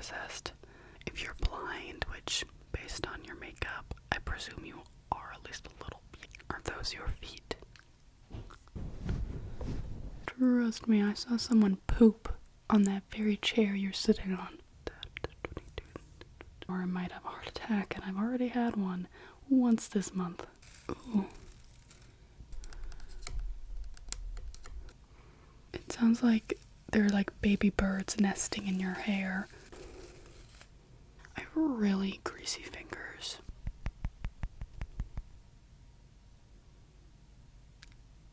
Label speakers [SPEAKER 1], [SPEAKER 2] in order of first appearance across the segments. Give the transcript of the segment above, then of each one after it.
[SPEAKER 1] possessed. If you're blind, which, based on your makeup, I presume you are at least a little. Are those your feet? Trust me, I saw someone poop on that very chair you're sitting on. Or I might have a heart attack, and I've already had one once this month. Ooh. It sounds like they're like baby birds nesting in your hair. I have really greasy fingers.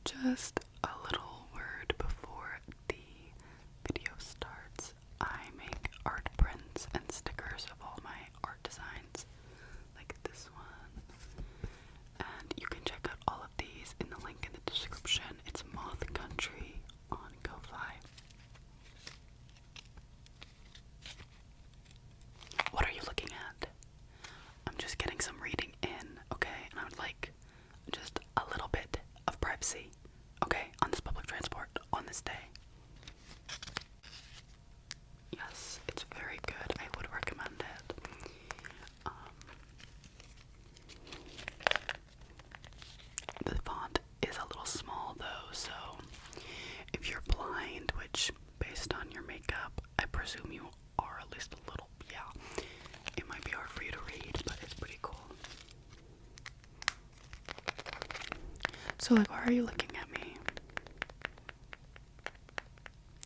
[SPEAKER 1] Just a little word before the video starts. I make art prints and stickers of all my art designs, like this one. And you can check out all of these in the link in the description. It's Moth Country on Ko-Fi. What are you looking at? I'm just getting some reading in, okay? And I would like just a little bit of privacy, okay? On this public transport, on this day. Yes, it's very good. I would recommend it. The font is a little small though, so if you're blind, which based on your makeup, I presume you are at least a little, yeah. It might be hard for you to read, but it's pretty cool. So like, why are you looking at me?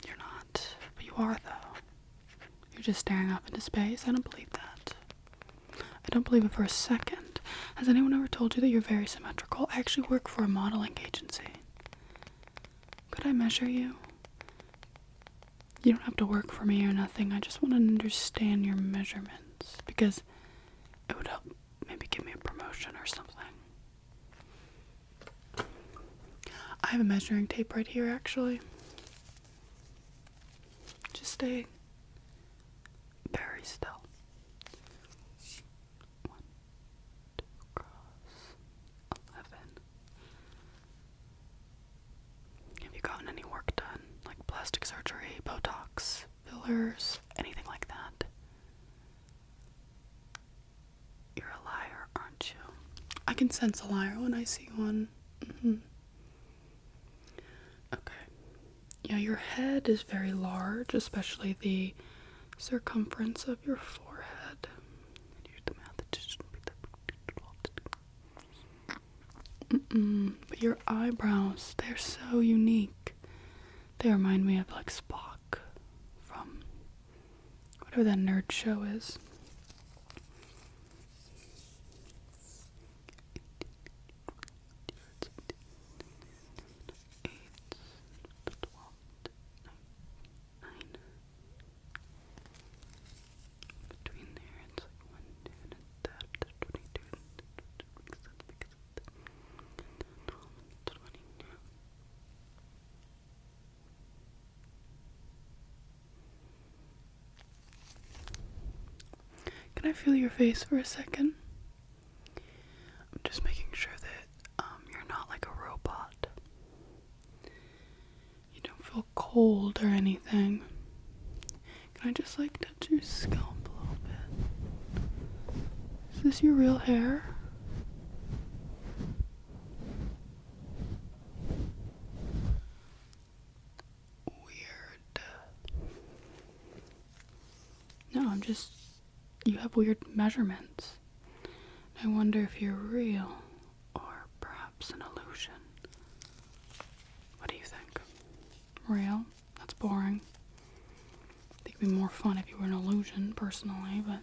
[SPEAKER 1] You're not, but you are though. You're just staring off into space. I don't believe that. I don't believe it for a second. Has anyone ever told you that you're very symmetrical? I actually work for a modeling agency. Could I measure you? You don't have to work for me or nothing. I just want to understand your measurements because it would help maybe give me a promotion or something. I have a measuring tape right here actually. Just stay very still. 1, 2, cross 11. Have you gotten any work done? Like plastic surgery, Botox, fillers, anything like that? You're a liar, aren't you? I can sense a liar when I see one. Okay. Yeah, your head is very large, especially the circumference of your forehead. But your eyebrows, they're so unique. They remind me of like Spock from whatever that nerd show is. Can I feel your face for a second? I'm just making sure that you're not like a robot. You don't feel cold or anything. Can I just like touch your scalp a little bit? Is this your real hair? Weird. No, you have weird measurements. I wonder if you're real or perhaps an illusion. What do you think? Real? That's boring. I think it'd be more fun if you were an illusion, personally, but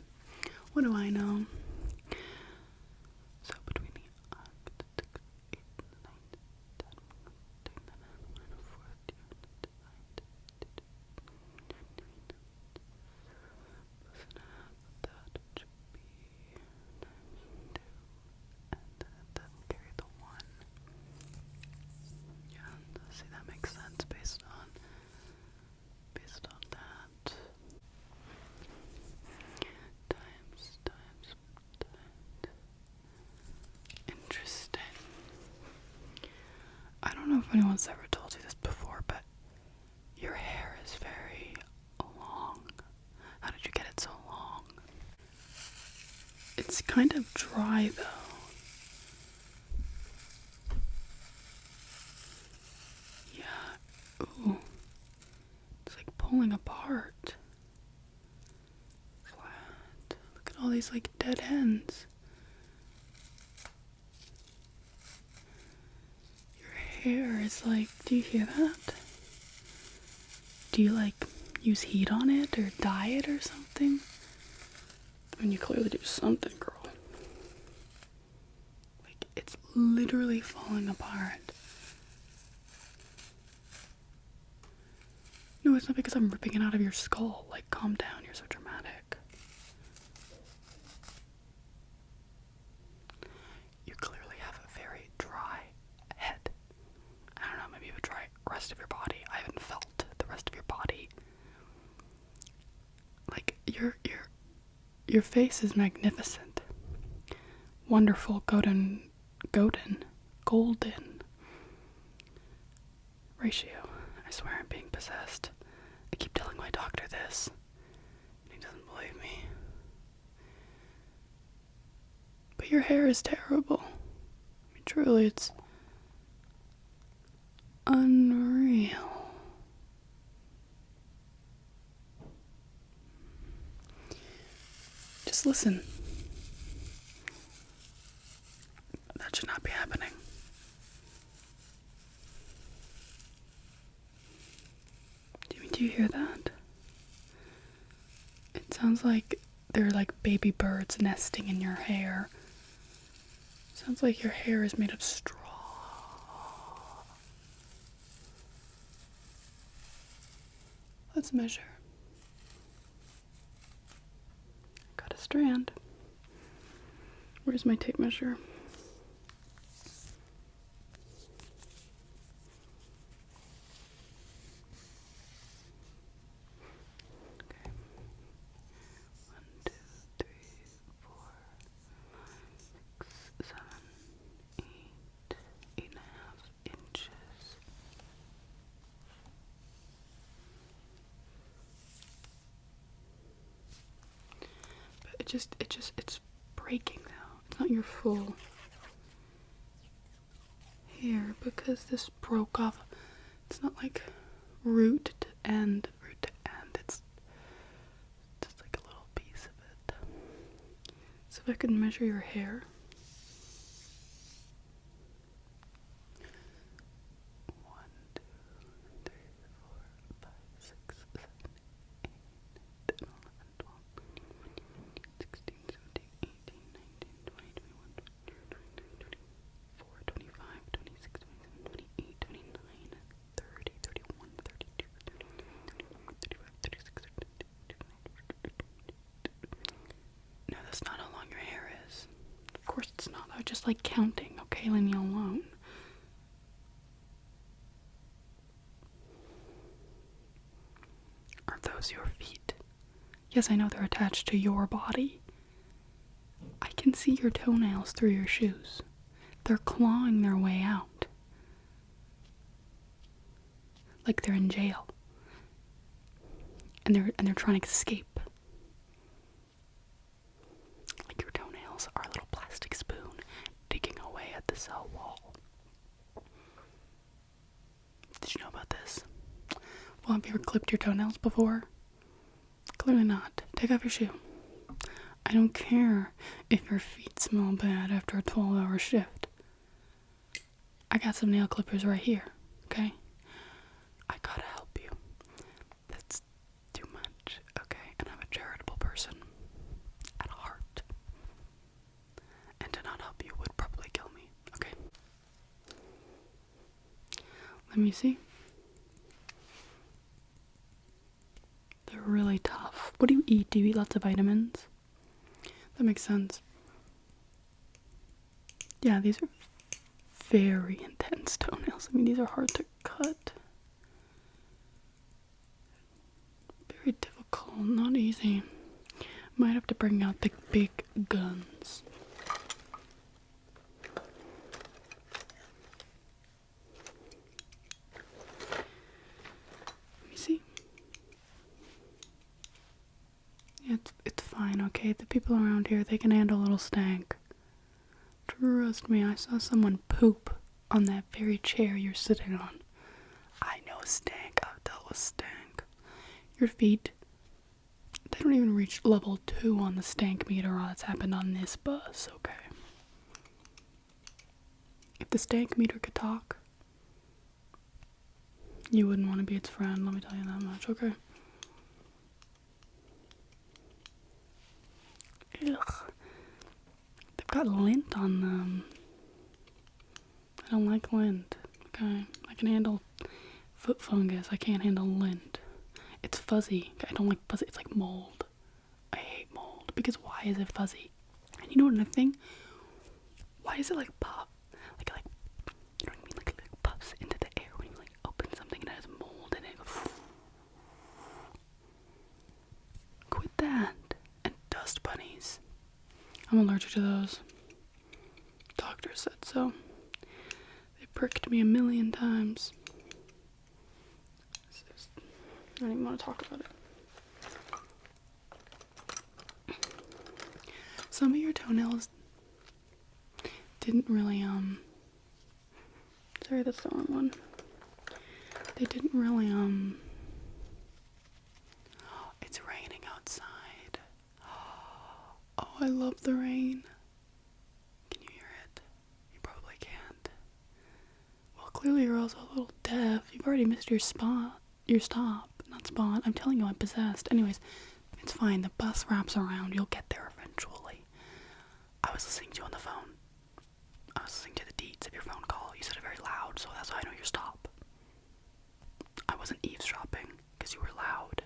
[SPEAKER 1] what do I know? So between the 8 and the 9, 10, carry the 1. Yeah, see, that makes sense based on that. Times. Interesting. I don't know if anyone's ever told you this before, but your hair is very long. How did you get it so kind of dry though. Yeah. Ooh. It's like pulling apart. Flat. Look at all these like dead ends. Your hair is like, do you hear that? Do you like use heat on it or dye it or something? I mean, you clearly do something, girl. Like, it's literally falling apart. No, it's not because I'm ripping it out of your skull. Like, calm down, you're so dramatic. You clearly have a very dry head. I don't know, maybe you have a dry rest of your body. I haven't felt the rest of your body. Like, your face is magnificent. Wonderful, golden ratio. I swear I'm being possessed. I keep telling my doctor this, and he doesn't believe me. But your hair is terrible. I mean, truly, it's unreal. Just listen. That should not be happening. Do you hear that? It sounds like they're like baby birds nesting in your hair. Sounds like your hair is made of straw. Let's measure. Got a strand. Where's my tape measure? Okay. 1, 2, 3, 4, 5, 6, 7, 8, 8.5 inches. But it's breaking though. It's not your full hair because this broke off. It's not like root to end. It's just like a little piece of it. So if I could measure your hair. 1, 2, 3, 4, 5, 6, 7, 8, 9, 10, 11, 12, 16, 17, 18, 19, 20, 21, 22, 24, 25, 26, 27, 28, 29, 30, 31, 32, 35, 36, 37. No, that's not how long your hair is. Of course it's not. I was just like counting, okay? Leave me alone. Are those your feet? Yes, I know they're attached to your body. I can see your toenails through your shoes. They're clawing their way out. Like they're in jail. And they're trying to escape. Like your toenails are a little plastic spoon digging away at the cell wall. Did you know about this? Well, have you ever clipped your toenails before? Clearly not. Take off your shoe. I don't care if your feet smell bad after a 12-hour shift. I got some nail clippers right here, okay? I gotta help you. That's too much, okay? And I'm a charitable person at heart. And to not help you would probably kill me, okay? Let me see. They're really tough. What do you eat? Do you eat lots of vitamins? That makes sense. Yeah, these are very intense toenails. I mean, these are hard to cut. Very difficult, not easy. Might have to bring out the big guns. Let me see. It's fine, okay? okay? The people around here, they can handle a little stank. Trust me, I saw someone poop on that very chair you're sitting on. I know stank. I've dealt with stank. Your feet, they don't even reach level 2 on the stank meter. That's happened on this bus, okay? If the stank meter could talk, you wouldn't want to be its friend, let me tell you that much, okay? Ugh. They've got lint on them. I don't like lint, okay? I can handle foot fungus. I can't handle lint. It's fuzzy. I don't like fuzzy. It's like mold. I hate mold. Because why is it fuzzy? And you know another thing? Why is it like puff? Like, you know what I mean? Like it puffs into the air when you like open something and it has mold in it. Quit that. And dust bunnies. I'm allergic to those. Doctor said so. They pricked me 1,000,000 times. I don't even want to talk about it. Some of your toenails didn't really, sorry, that's the wrong one. They didn't really, it's raining outside. Oh, I love the rain. Can you hear it? You probably can't. Well, clearly you're also a little deaf. You've already missed your stop. Not spot. I'm telling you, I'm possessed. Anyways, it's fine. The bus wraps around. You'll get there eventually. I was listening to you on the phone. I was listening to the deets of your phone call. You said it very loud, so that's why I know your stop. I wasn't eavesdropping because you were loud.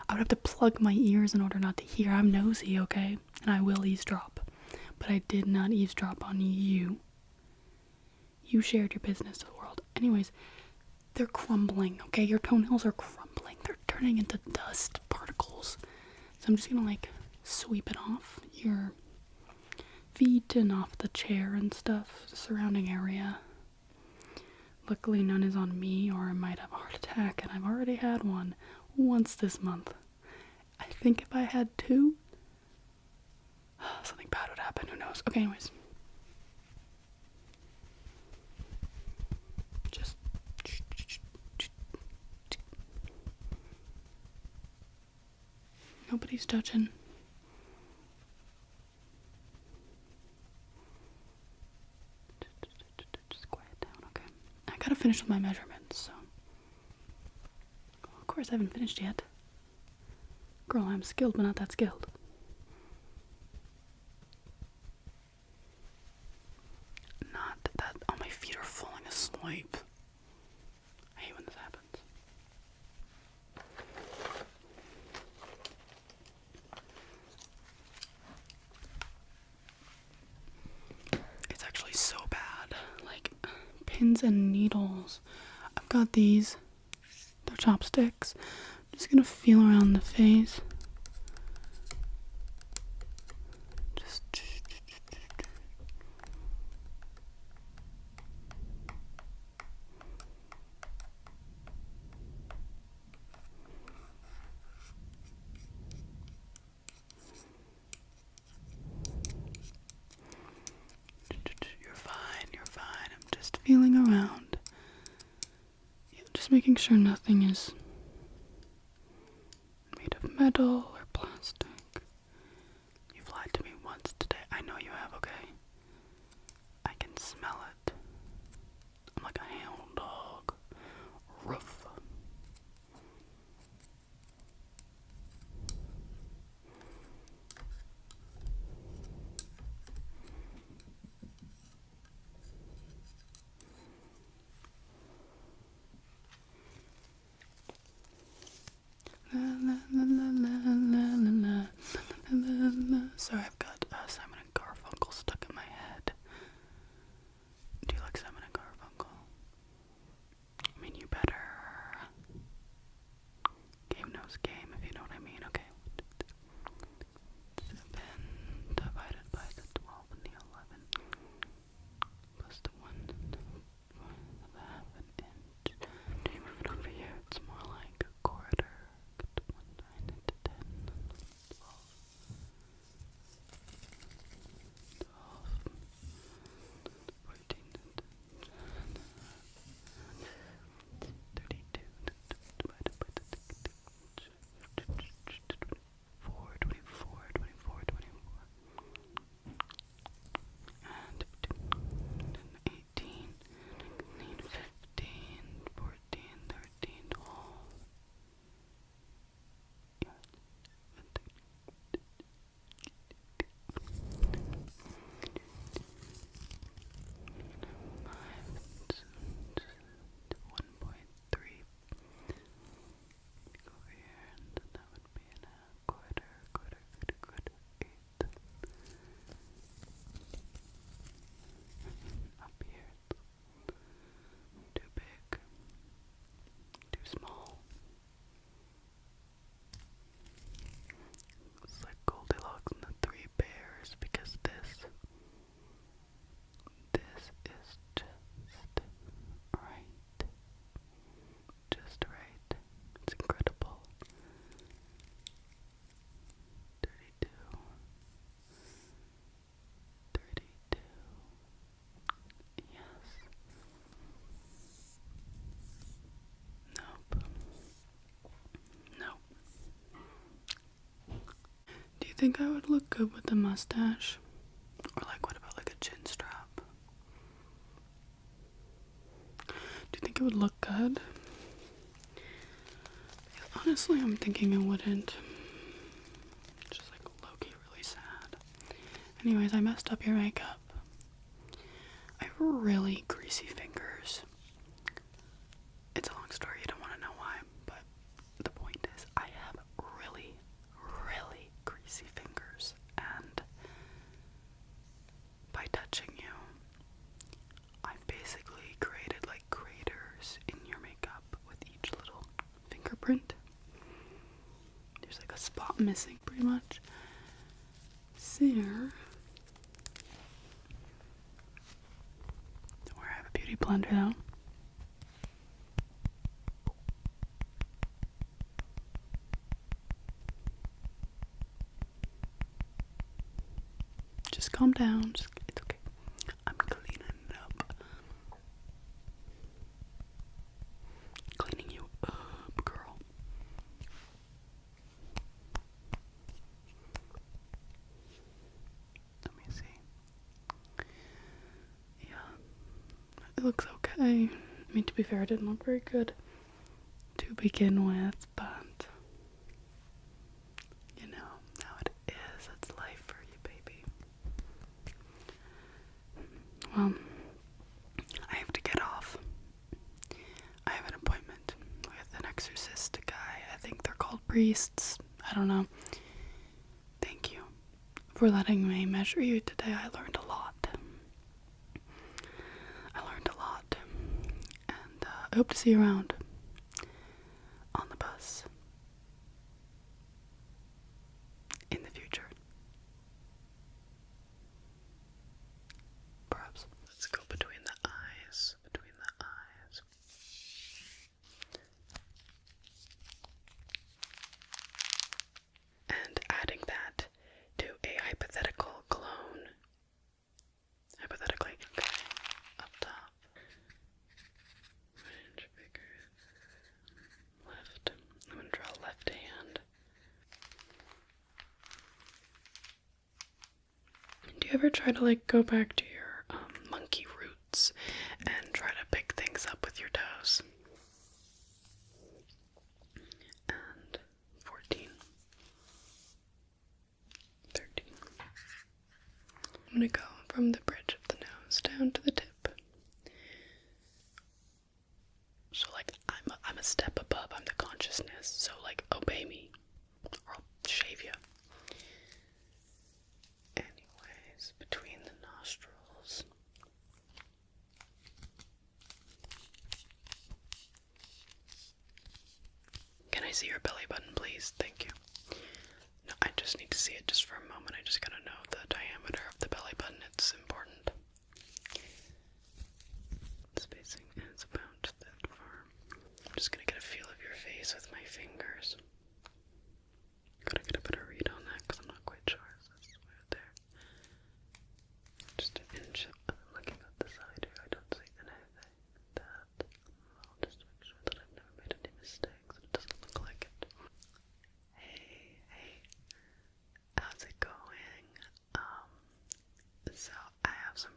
[SPEAKER 1] I would have to plug my ears in order not to hear. I'm nosy, okay? And I will eavesdrop. But I did not eavesdrop on you. You shared your business to the world. Anyways, they're crumbling, okay? Your toenails are crumbling. They're turning into dust particles. So I'm just gonna like sweep it off your feet and off the chair and stuff, the surrounding area. Luckily none is on me, or I might have a heart attack, and I've already had one once this month. I think if I had 2, something bad would happen, who knows. Okay, anyways. Just nobody's touching. Just quiet down, okay? I gotta finish with my measurements, so. Of course, I haven't finished yet. Girl, I'm skilled, but not that skilled. Not that all my feet are falling asleep. I hate when this happens. It's actually so bad. Like, pins and needles. I've got these. They're chopsticks. I'm just gonna feel around the face. Just. You're fine. I'm just feeling around. Yeah, just making sure nothing is made of metal or plastic. You've lied to me once today. I know you have, okay? I can smell it. I'm like a hound dog. Roof. La la la la la think I would look good with the mustache? Or like, what about like a chin strap? Do you think it would look good? Because honestly, I'm thinking it wouldn't. It's just like low-key really sad. Anyways, I messed up your makeup. I have really greasy fingers. It's a long story, you don't want to know why, but the point is I have really, really greasy fingers, and by touching you, I've basically created like craters in your makeup with each little fingerprint. There's like a spot missing pretty much. Here. Don't worry, I have a beauty blender though. Just calm down. It's okay. I'm cleaning it up. Cleaning you up, girl. Let me see. Yeah. It looks okay. I mean, to be fair, it didn't look very good to begin with, but you know, now it is. It's life for you, baby. Well, I have to get off. I have an appointment with an exorcist guy. I think they're called priests. I don't know. Thank you for letting me measure you today. I learned a lot. And I hope to see you around on the bus in the future. Perhaps. Let's go between the eyes. And adding that to a hypothetical clone. Hypothetically. Okay. Up top. An inch bigger. Left. I'm gonna draw left hand. Do you ever try to like go back to your monkey roots and try to pick things up with your toes? And 14. 13. I'm gonna go from the bridge of the nose down to the tip. So like I'm a step above, I'm the consciousness, so like obey me or I'll shave you. Anyways, between the nostrils. Can I see your belly button, please? Thank you. No, I just need to see it just for a moment. I just gotta know the diameter of the belly button. It's important. Spacing is about that far. I'm just gonna get a feel of your face with my fingers. Gotta get a better read on that because I'm not quite sure. So that's right there. Just an inch. I'm looking at the side here. I don't see anything. I'll just make sure that I've never made any mistakes. It doesn't look like it. Hey. How's it going? So I have some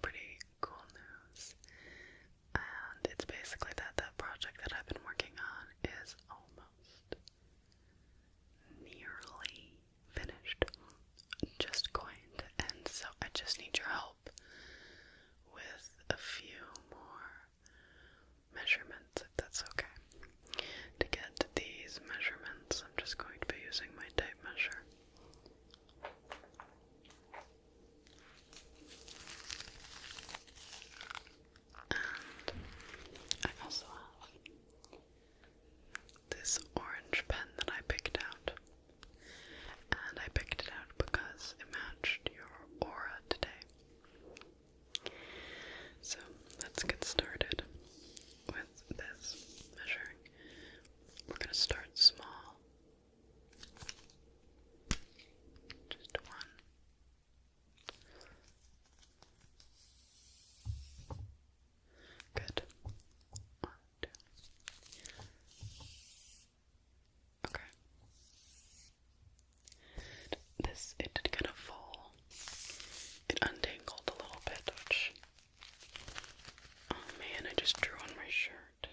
[SPEAKER 1] just drew on my shirt.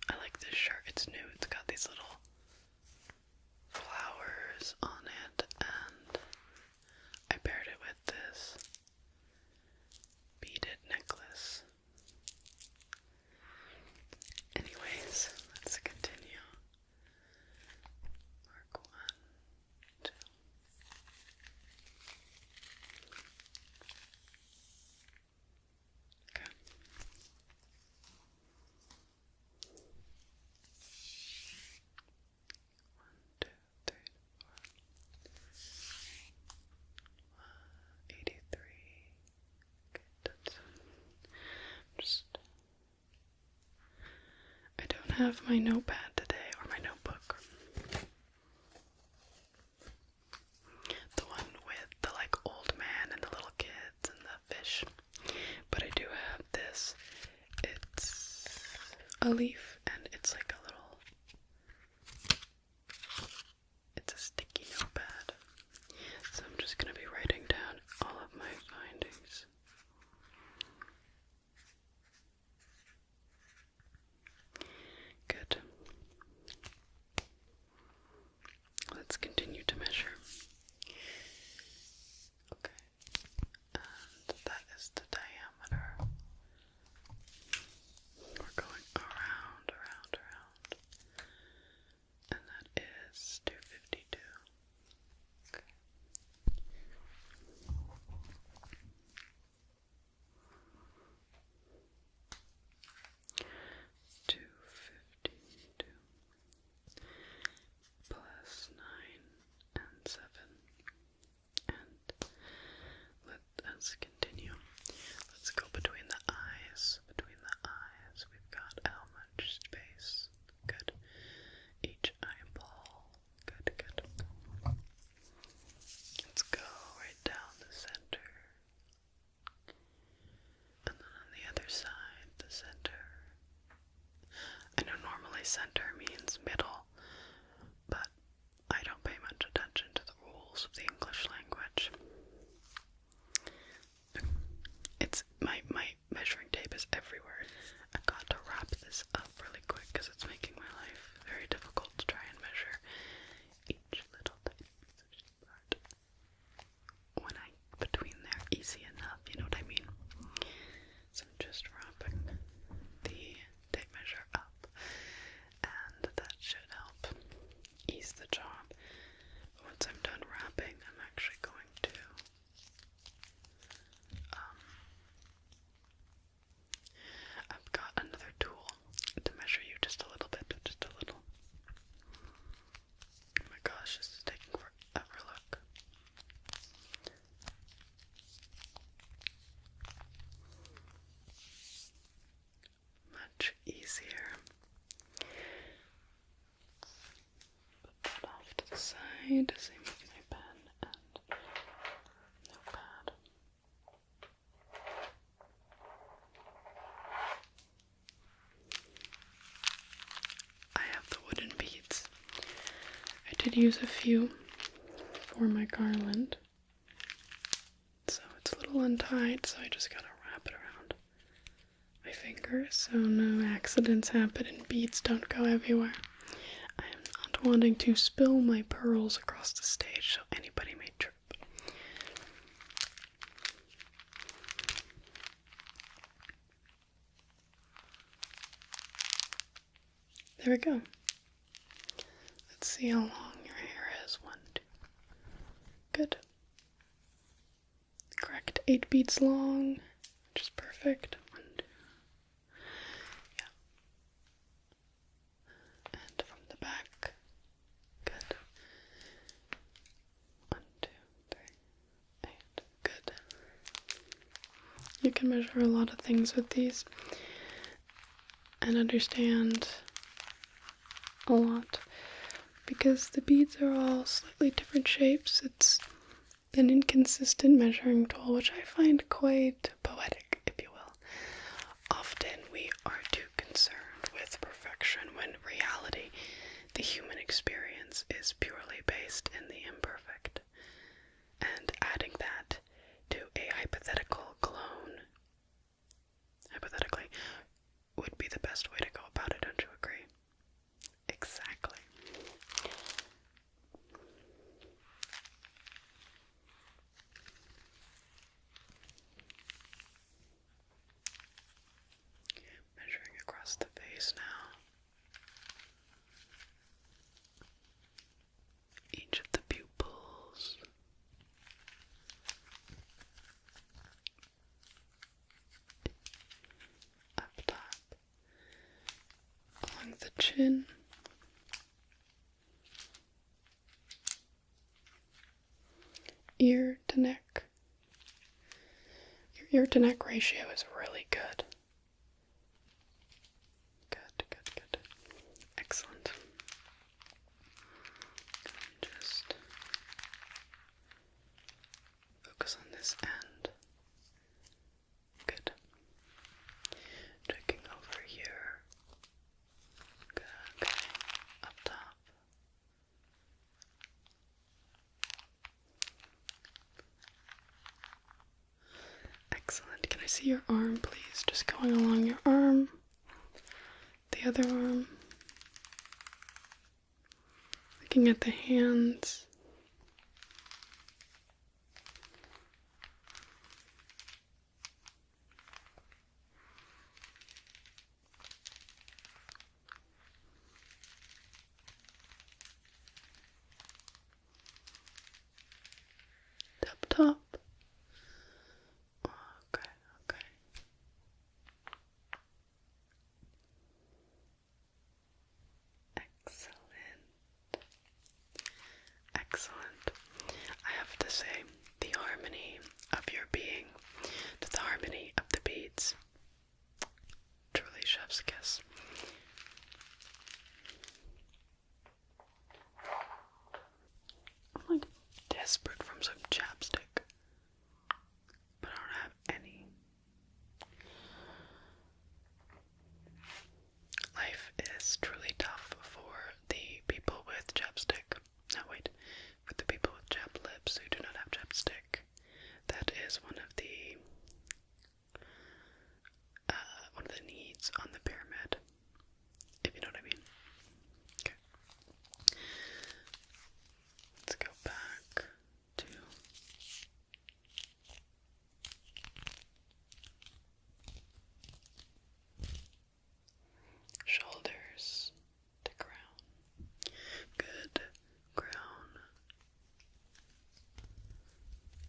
[SPEAKER 1] I like this shirt. It's new. It's got these little flowers on it, and I paired it with this beaded necklace. Anyways, let's continue. Mark 1, 2. Okay. 1, 2, 3, 4. 83. Okay, that's I don't have my notepad today, or my notebook. The one with the old man and the little kids and the fish. But I do have this. It's a leaf, and it's like a little, it's a sticky notepad. So I'm just going to be writing down all of my findings. Good. Let's continue to measure. Okay. And that is the diameter. We're going around. And that is 252. Okay. 252 plus 9 and 7. And let us continue. Let's go between the eyes. Between the eyes, we've got how much space? Good. Each eyeball. Good. Let's go right down the center. And then on the other side, the center. I know normally center means middle, but I don't pay much attention to the rules of the English language. It's my measuring tape is everywhere. I've got to wrap this up really quick because it's making my life very difficult to try and measure each little tiny part. When between there, easy enough, you know what I mean? So I'm just wrapping the tape measure up, and that should help ease the job. But once I'm done wrapping, I'm actually going to I've got another tool to measure you just a little bit, just a little. Oh my gosh, this is taking forever, look. Much easier. Put that off to the side, same with my pen and notepad. I have the wooden beads. I did use a few for my garland. So it's a little untied, so I just gotta wrap it around my fingers so no accidents happen and beads don't go everywhere. I am not wanting to spill my pearls across the stage so anybody may trip. There we go. Let's see how long your hair is. 1, 2. Good. Correct. 8 beads long, which is perfect. 1, 2. Yeah. And from the back. Good. 1, 2, 3, 8. Good. You can measure a lot of things with these and understand a lot because the beads are all slightly different shapes. It's an inconsistent measuring tool, which I find quite poetic, if you will. Often we are too concerned with perfection when reality, the human experience, is purely based in the imperfect. And adding that to a hypothetical clone, hypothetically, chin. Ear to neck. Your ear to neck ratio is really good. Good. Excellent. Just focus on this end. Good. Checking over here. Good. Okay. Up top. Excellent. Can I see your arm, please? Just going along your arm. The other arm. Looking at the hands. Up top. Okay. Excellent. I have to say, the harmony of your being to the harmony of the beads. Truly chef's kiss. I'm like desperate for some chapstick, but I don't have any. Life is truly tough for the people with chapstick. No, wait. For the people with chapped lips who do not have chapstick. That is one of the needs on the pyramid, if you know what I mean. Okay. Let's go back to shoulders to crown. Good. Crown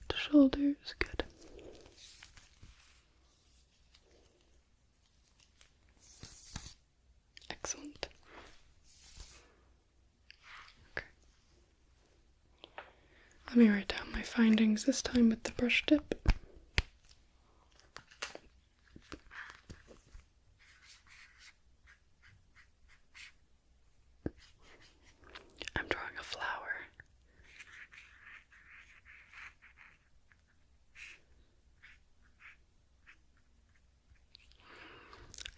[SPEAKER 1] to shoulders. Good. Excellent. Okay. Let me write down my findings this time with the brush tip. I'm drawing a flower.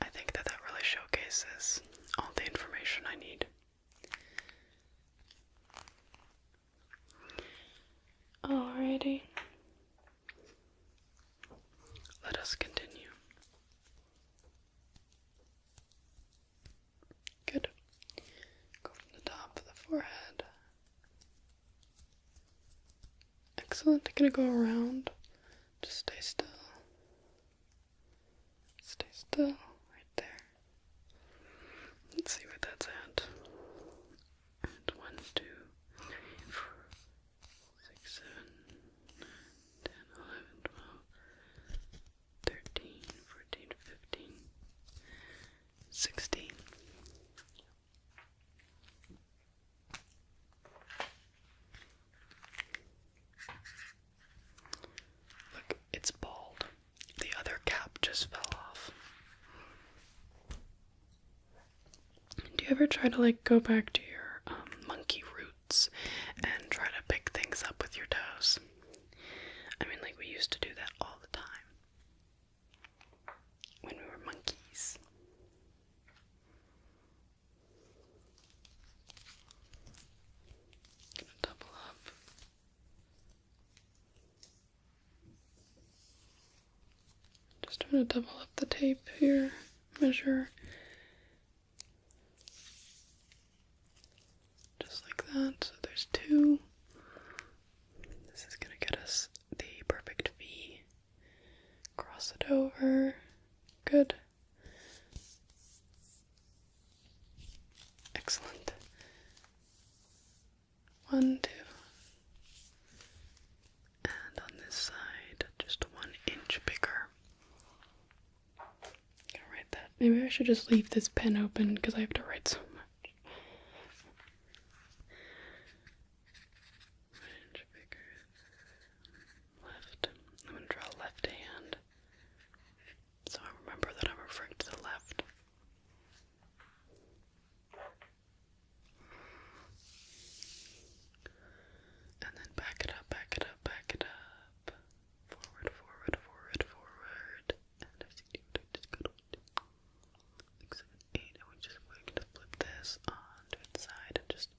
[SPEAKER 1] I think that really showcases all the information I need. Alrighty. Let us continue. Good. Go from the top of the forehead. Excellent. I'm gonna go around. Just stay still. Stay still. Right there. Let's see where that's at. And 1, 2, 3, 4, 6, 7, 9, 10, 11, 12, 13, 14, 15, 16. Look, it's bald. The other cap just fell off. Do you ever try to go back to your monkey roots and try to pick things up with your toes? I mean, we used to do that all the time when we were monkeys. Gonna double up. Just trying to double up the tape here. Measure. Just like that. So there's 2. This is gonna get us the perfect V. Cross it over. Good. Excellent. 1, 2. And on this side, just 1 inch bigger. Gonna write that Maybe I should just leave this pen open because I have to write so much. Left. I'm going to draw left hand. So I remember that I'm referring to the left. And then back it up, back it up, back it up. Forward, forward, forward, forward. And I see you just go 6, 7, 8. And we're going to flip this onto its side and just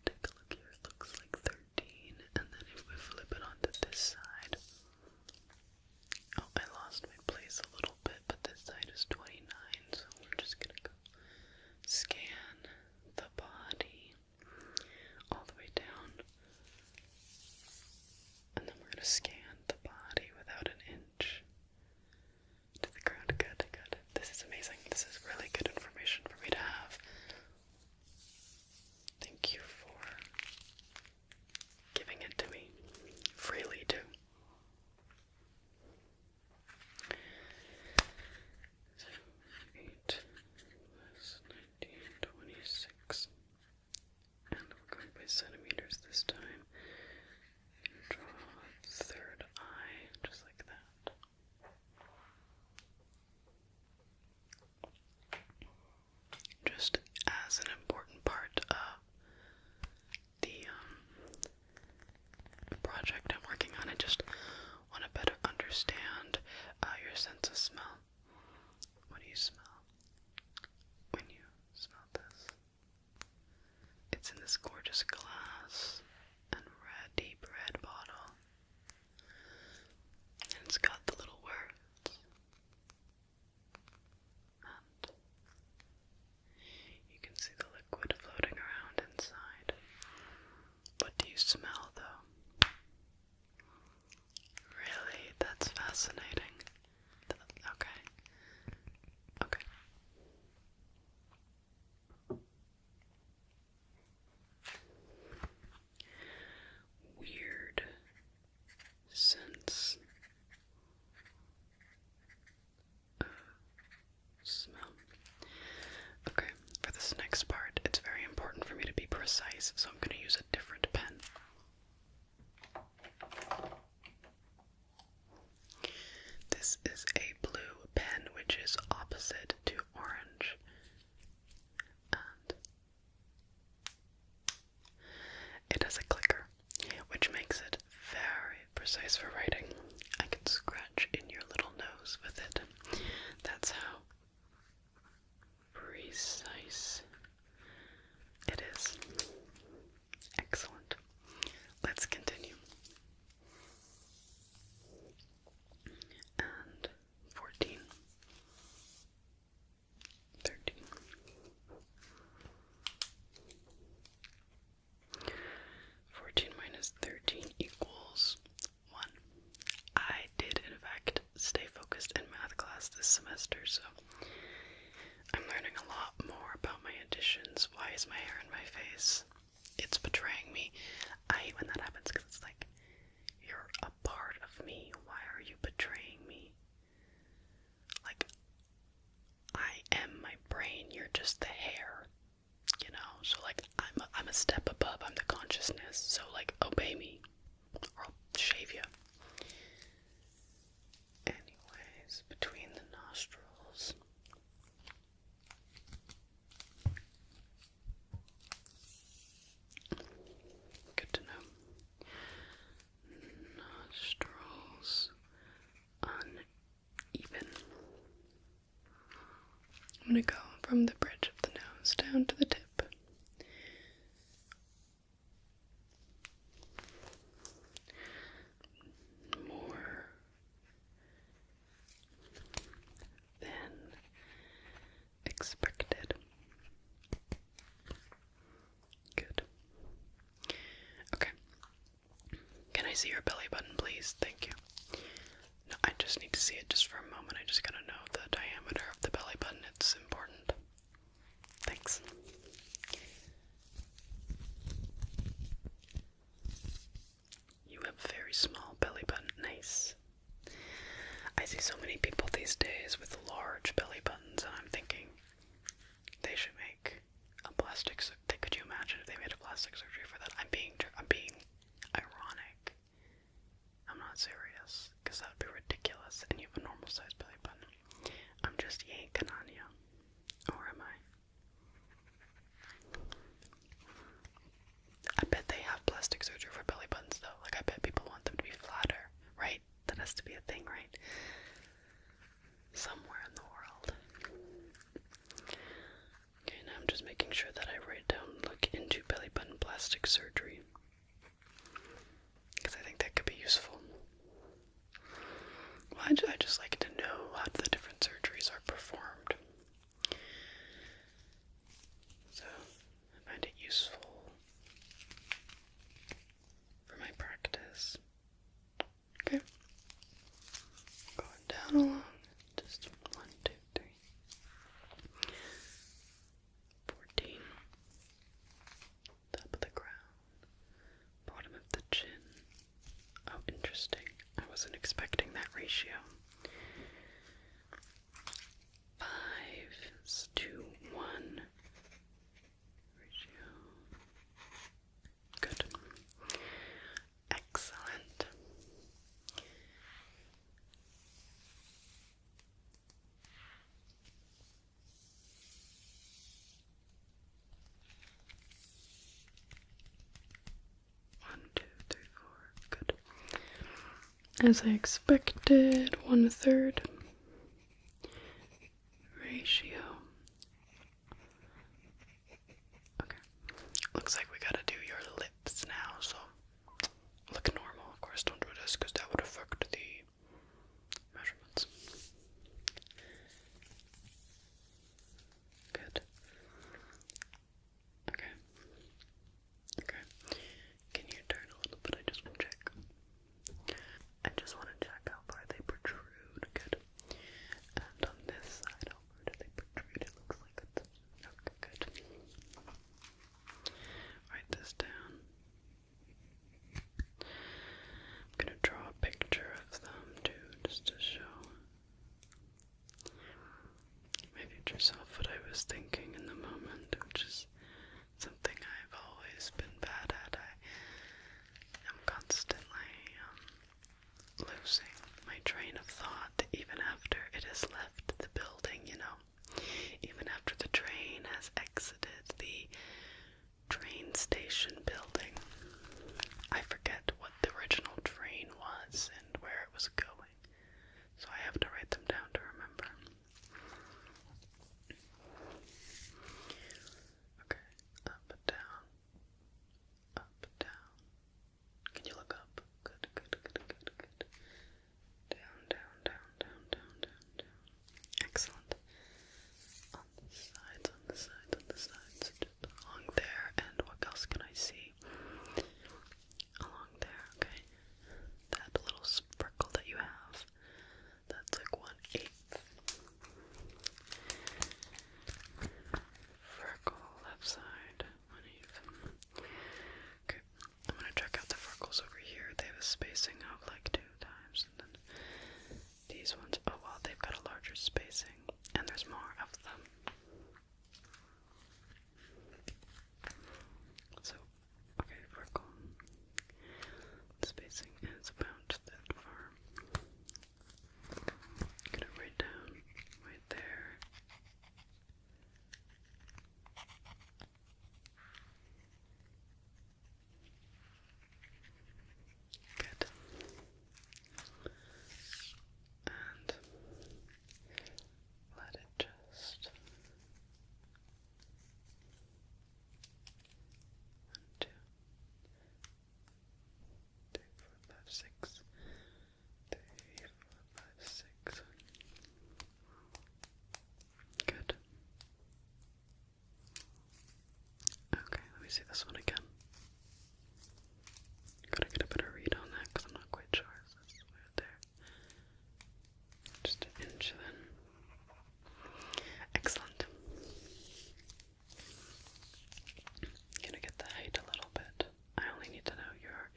[SPEAKER 1] take a look here. It looks like 13. And then if we flip it onto this side. Oh, I lost my place a little bit, but this side is 29. So we're just going to go scan the body all the way down. And then we're going to scan the body without an inch to the ground. Good, good. This is amazing. This is really good information for me to have. Thank you for giving it to me freely, too. So, 8 plus 19, 26. And we're going by centimeters this time. Draw a third eye, just like that. Just as an important part of the project I'm working on, I just want to better understand your sense of smell. What do you smell when you smell this? It's in this gorgeous glass and red, deep red bottle. And it's got the little words. And you can see the liquid floating around inside. What do you smell, though? Really? That's fascinating. Okay. Okay. Weird sense of smell. Okay, for this next part, it's very important for me to be precise, so I'm going to use a different pen. This is a blue pen, which is opposite to orange. And it has a clicker, which makes it very precise for writing. I can scratch in your little nose with it. That's how precise it is. Excellent. Let's continue. And 14. 13. 14 minus 13 equals 1. I did, in fact, stay focused in math class this semester, so I'm learning a lot more about my additions. Why is my hair in my face? It's betraying me. I hate when that happens because it's like, you're a part of me. Why are you betraying me? Like, I am my brain. You're just the hair. You know? So, like, I'm a step above. I'm the consciousness. So, like, obey me. Or I'll shave you. Anyways, between the nostrils. Good to know. Nostrils uneven. I'm going to go from the bridge of the nose down to the tip. More than expected. Good. Okay. Can I see your belly button, please? Thank you. No, I just need to see it just for a moment. I just gotta know the diameter of the belly button. It's important. Thanks. You have very small belly button. Nice. I see so many people these days with large belly buttons. plastic surgery for that. I'm being ironic. I'm not serious, because that would be ridiculous, and you have a normal size belly button. I'm just yanking on you. Or am I? I bet they have plastic surgery for belly buttons, though. Like, I bet people want them to be flatter, right? That has to be a thing, right? Somewhere in the world. Okay, now I'm just making sure that I write down, look into belly button plastic surgery, because I think that could be useful. Well, I just like to know how the different surgeries are performed. So, I find it useful for my practice. Okay. Going down along. Just 1, 2, 3. 14. Top of the crown. Bottom of the chin. Oh, interesting. I wasn't expecting that ratio. 5 to 1 ratio. Good. Excellent. One, two, three, four. Good. As I expected, 1/3 ratio. Okay. Looks like we gotta do your lips now, so look normal. Of course, don't do this because that would affect the measurements. Good. Okay. Okay. Can you turn a little bit? I just want to check. I just want to check how far they protrude. Good. And on this side, how far do they protrude? It looks like it's... Okay, good. Write this down. I'm going to draw a picture of them too, just to show my future self what I was thinking in the moment, which is something I've always been bad at. I am constantly losing my train of thought, even after it has left the building, you know. Even after the train has exited the train station building. I forget what the original train was and where it was going. So I have to write them down to remember. Okay, up, down, up, down. Can you look up? Good, good, good, good, good. Down, down, down, down, down, down, down. Excellent. On the sides, on the sides, on the sides. Just along there. And what else can I see? Along there, okay. That little sprinkle that you have. That's like 1/8. Freckle, left side, 1/8. Okay, I'm gonna check out the freckles over here. They have a spacing of like 2 times, and then these ones, oh well, they've got a larger spacing, and there's more of them. So, okay, freckle. Spacing is about that far. Gonna write down right there. Good. And let it just 1, 2, 3, 4, 5, 6. 3, 4, 5, 6. Good. Okay, let me see this one again. Gotta get a better read on that because I'm not quite sure. So that's right there. Just 1 inch then. Excellent. Gonna get the height a little bit. I only need to know your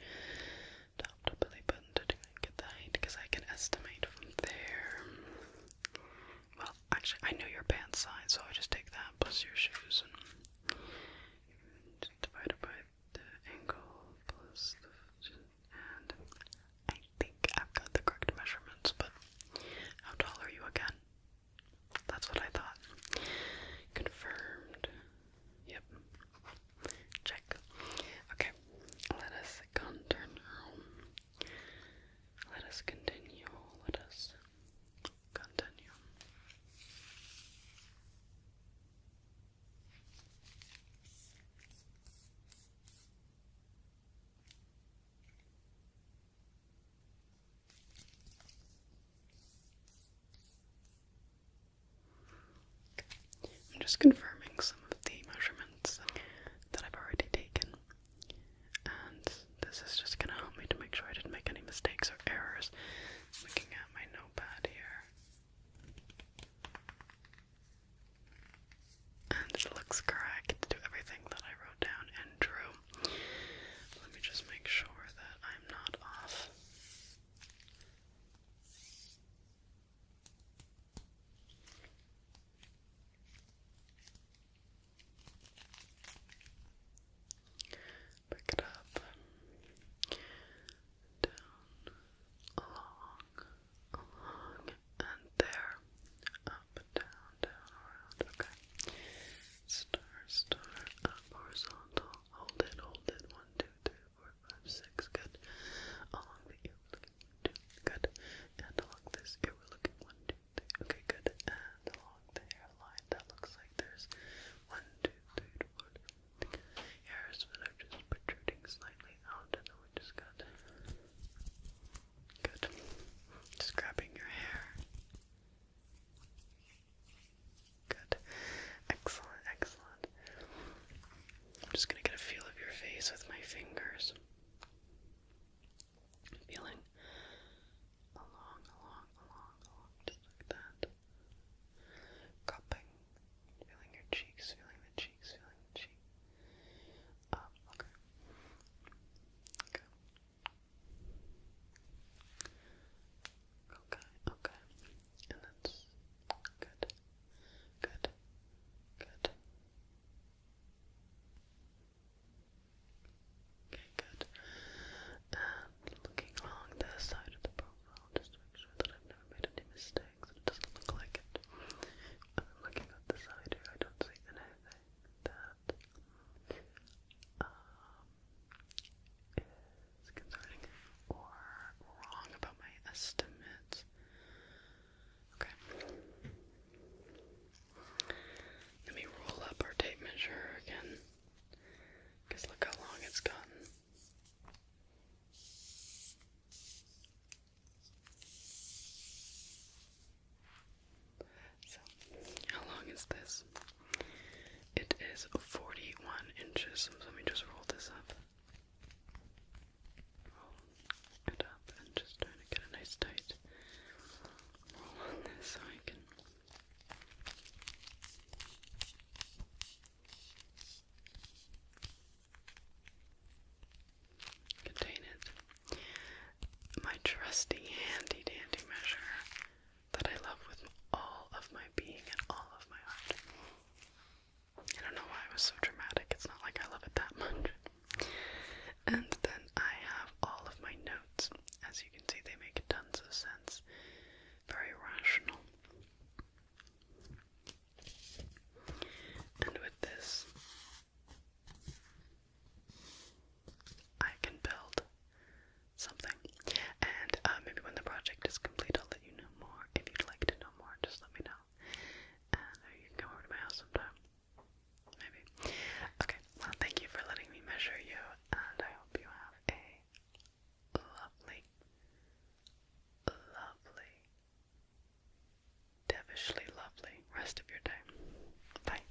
[SPEAKER 1] top to belly button to get the height because I can estimate from there. Well, actually, I know your pants size, so I just take that plus your shoes and just divide it by just confirming some of the measurements that I've already taken. And this is just going to help me to make sure I didn't make any mistakes or errors. Looking at my notepad here. And it looks correct to everything that I wrote down and drew. Let me just make sure that I'm not off. Pick it up, down, along, and there, up, down, around, okay. Star, up, horizontal, hold it, 1, 2, 3, 4, 5, 6, good. Along the ear, we're looking 1, 2, good. And along this ear, we're looking 1, 2, 3, okay, good. And along the hairline, that looks like there's 1, 2, 3, 4, hairs that are just protruding slightly out, and then we just got good. Just grabbing your hair. Good. Excellent, excellent. I'm just gonna get a feel of your face with my fingers. Feeling along, just like that. Cupping. Feeling your cheeks, feeling the cheeks. Up, okay. Okay. And that's good. Okay, good. And looking along the side of the profile, just to make sure that I've never made any mistakes, and it doesn't look like it. I'm looking at the side here, I don't see anything that is concerning or wrong about my estimates. Okay. Let me roll up our tape measure again, because look how long it's gotten. So, how long is this? It is 41 inches, so let me just roll this up. Roll it up and just trying to get a nice tight roll on this so I can contain it. My trusty handy dandy measure that I love with all of my being and all of my heart. I don't know why I was so dramatic. It's not like I love it that much. And then I have all of my notes. As you can see, they make tons of sense. Very rational. And with this, I can build something. And maybe when the project is complete, I'll let you know more. If you'd like to know more, just let me know. And you can come over to my house sometime. Maybe. Okay, well, thank you for letting me measure you, and I hope you have a lovely, devilishly lovely rest of your day. Bye.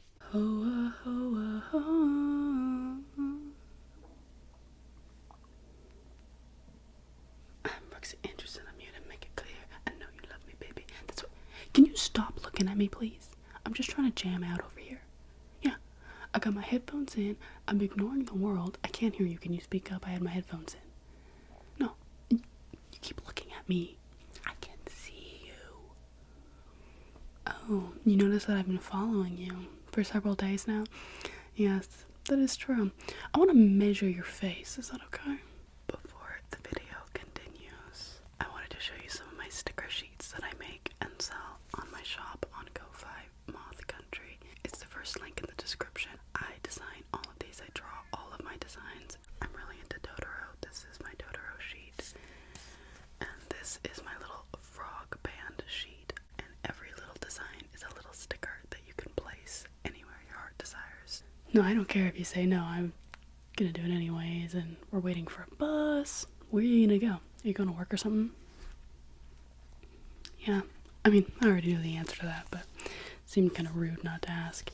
[SPEAKER 1] Brooks Anderson, I'm here to make it clear. I know you love me, baby. That's what. Can you stop looking at me, please? I'm just trying to jam out over here. Yeah, I got my headphones in. I'm ignoring the world. I can't hear you. Can you speak up? I had my headphones in. No, you keep looking at me. I can see you. Oh, you notice that I've been following you for several days now? Yes, that is true. I want to measure your face. Is that okay? Before the video continues, I wanted to show you some of my sticker sheets that I make and sell on my shop on Go5 Moth Country. It's the first link in the description. I design all of these. I draw all of my designs. I'm really into Totoro. This is my Totoro sheet. And this is my little frog band sheet. And every little design is a little sticker that you can place anywhere your heart desires. No, I don't care if you say no. I'm gonna do it anyways, and we're waiting for a bus. Where are you gonna go? Are you going to work or something? Yeah, I mean, I already knew the answer to that, but seemed kind of rude not to ask.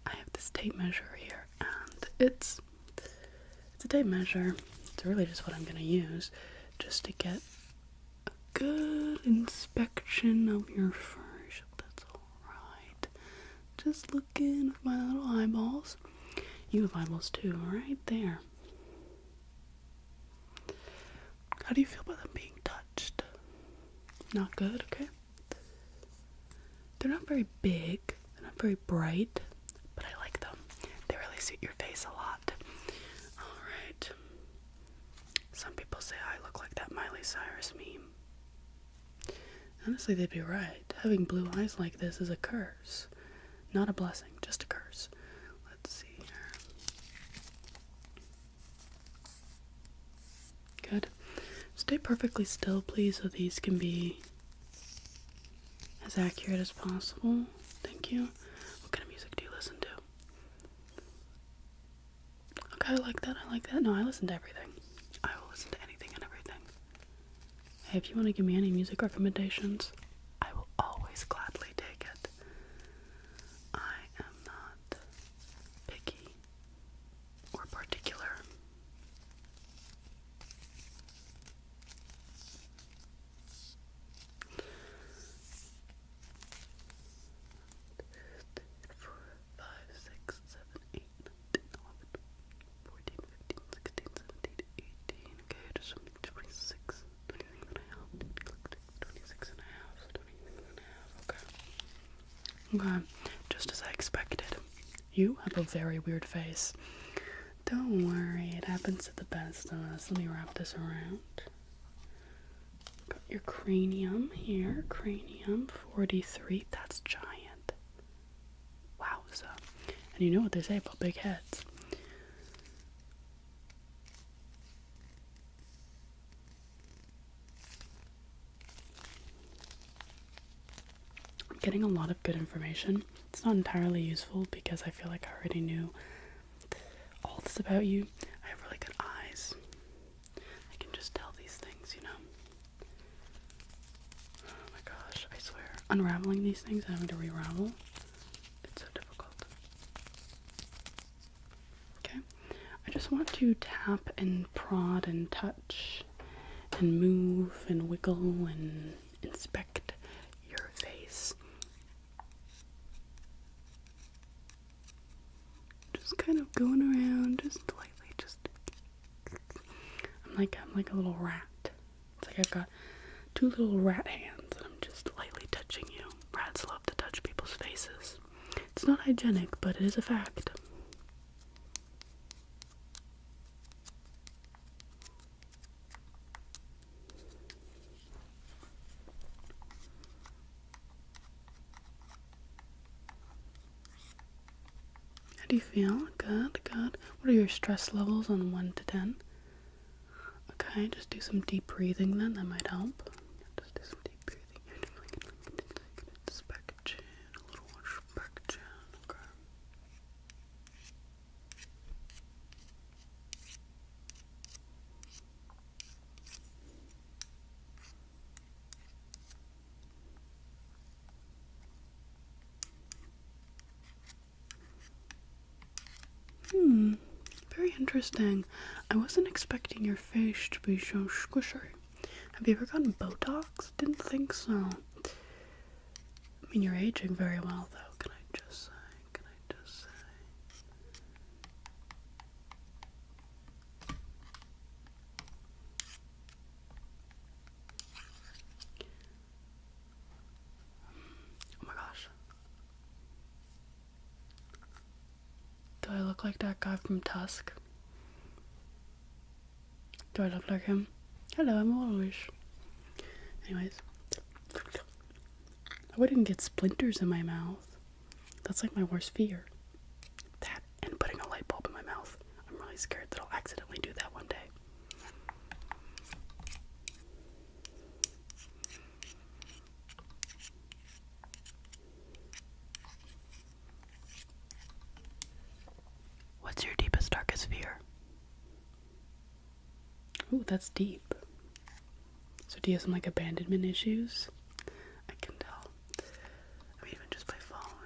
[SPEAKER 1] I have this tape measure here, and it's a tape measure. It's really just what I'm going to use just to get a good inspection of your fur. That's alright. Just looking with my little eyeballs. You have eyeballs too, right there. How do you feel about them being touched? Not good, okay? They're not very big, they're not very bright, but I like them. They really suit your face a lot. Alright. Some people say I look like that Miley Cyrus meme. Honestly, they'd be right. Having blue eyes like this is a curse. Not a blessing, just a curse. Let's see here. Good. Stay perfectly still, please, so these can be as accurate as possible. Thank you. What kind of music do you listen to? Okay, I like that. No, I listen to everything. I will listen to anything and everything. Hey, if you want to give me any music recommendations, I will always gladly take it. I am not picky or particular. Okay, just as I expected. You have a very weird face. Don't worry, it happens to the best of us. Let me wrap this around. Got your cranium here. Cranium 43. That's giant. Wowza. And you know what they say about big heads. Getting a lot of good information. It's not entirely useful because I feel like I already knew all this about you. I have really good eyes. I can just tell these things, you know. Oh my gosh, I swear. Unraveling these things and having to re-ravel, it's so difficult. Okay. I just want to tap and prod and touch and move and wiggle and inspect your face. Kind of going around just lightly, I'm like a little rat. It's like I've got two little rat hands and I'm just lightly touching you. Rats love to touch people's faces. It's not hygienic, but it is a fact. How do you feel? Good, good. What are your stress levels on 1 to 10? Okay, just do some deep breathing then. That might help. Just do some deep breathing. Inspection. A little inspection. Okay. Very interesting. I wasn't expecting your face to be so squishy. Have you ever gotten Botox? Didn't think so. I mean, you're aging very well, though. Can I just say? Oh my gosh. Do I look like that guy from Tusk? Do I look like him? Hello, I'm Walrus. Anyways. I wouldn't get splinters in my mouth. That's like my worst fear. That and putting a light bulb in my mouth. I'm really scared that I'll accidentally do that one day. What's your deepest, darkest fear? Ooh, that's deep. So do you have some like abandonment issues? I can tell. I mean, even just by following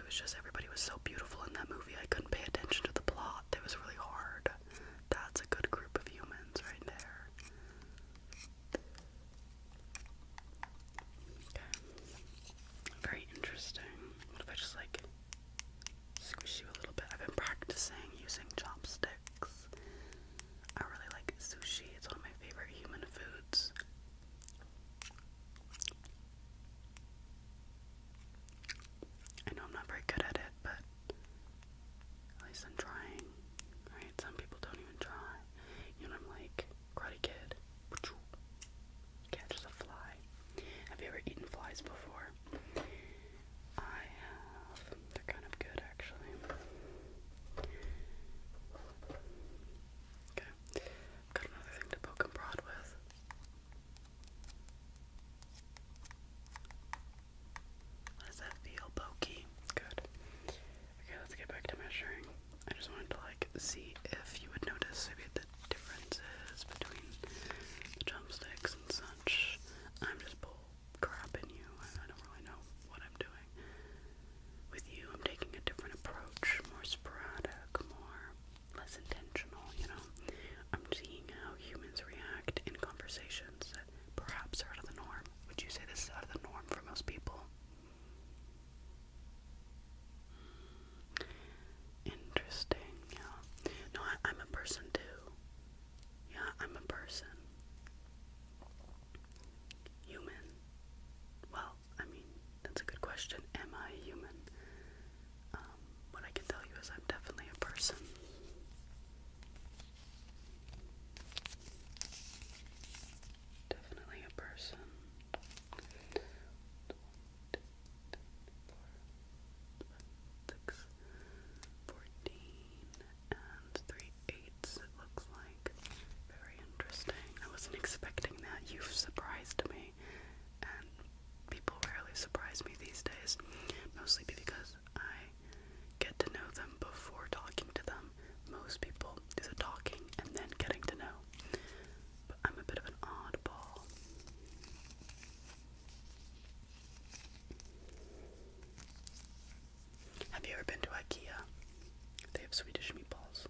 [SPEAKER 1] it was just everybody was so beautiful in that movie. I couldn't pay attention to the plot. It was really hard. That's a good group of humans right there. Okay. Very interesting. What if I just like squish you a little bit? I've been practicing using chopsticks. I really like sushi. It's one of my favorite human foods. I know I'm not very good at it, but at least I'm trying, right? Some people don't even try. You know, I'm like, Karate Kid. Catches a fly. Have you ever eaten flies before? I have. They're kind of good, actually. Okay. I've got another thing to poke and prod with. How does that feel? Pokey? Good. Okay, let's get back to measuring. I just wanted to like see if you would notice maybe the differences between the drumsticks and such. I'm just bull crapping you. I don't really know what I'm doing. With you, I'm taking a different approach, more sporadic, less intentional, you know. I'm seeing how humans react in conversations that perhaps are out of the norm. Would you say this is out of the norm for most people? Interesting, yeah. No, I'm a person too. Yeah, I'm a person. Human. Well, I mean, that's a good question. Am I a human? What I can tell you is I'm definitely a person. Definitely a person. 6, 14, and 3/8, it looks like. Very interesting. I wasn't expecting that. You've surprised me. And people rarely surprise me these days. Mostly because I get to know them before talking to them. Most people do the talking and then getting to know. But I'm a bit of an oddball. Have you ever been to IKEA? They have Swedish meatballs.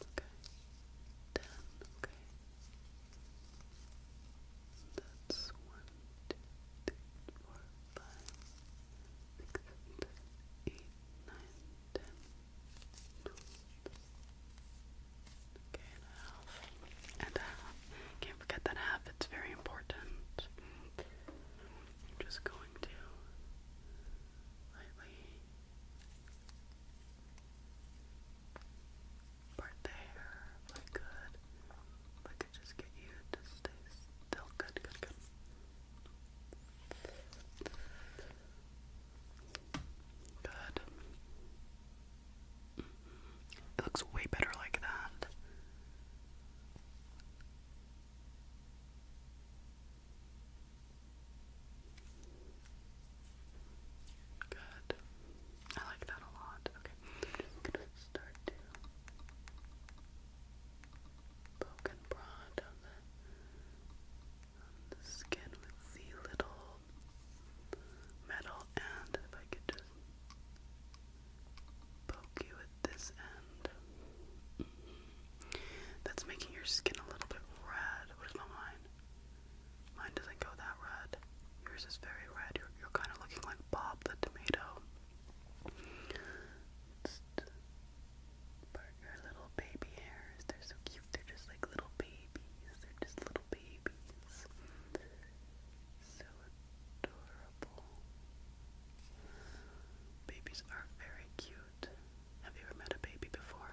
[SPEAKER 1] Okay. 10, okay. That's 1, 2, 3, 4, 5, 6, 7, 8, 9, 10. Okay, and a half. Can't forget that half, it's very important. I'm just going to lightly part there, if I could. If I could just get you to stay still. Good, good, good. Good. It looks way better like that. Good. I like that a lot. Okay. I'm gonna start to poke and prod on the skin with the little metal, and if I could just poke you with this end. That's making your skin a little bit red. What is mine? Mine doesn't go that red. Yours is very red. You're kind of looking like Bob the tomato. Just part your little baby hairs. They're so cute. They're just like little babies. They're just little babies. So adorable. Babies are very cute. Have you ever met a baby before?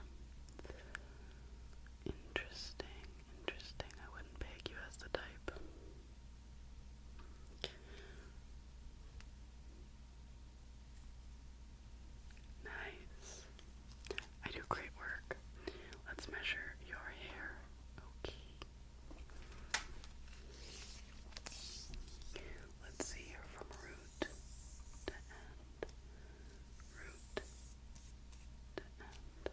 [SPEAKER 1] Interesting, interesting. I wouldn't peg you as the type. Nice. I do great work. Let's measure your hair. Okay. Let's see here from root to end. Root to end.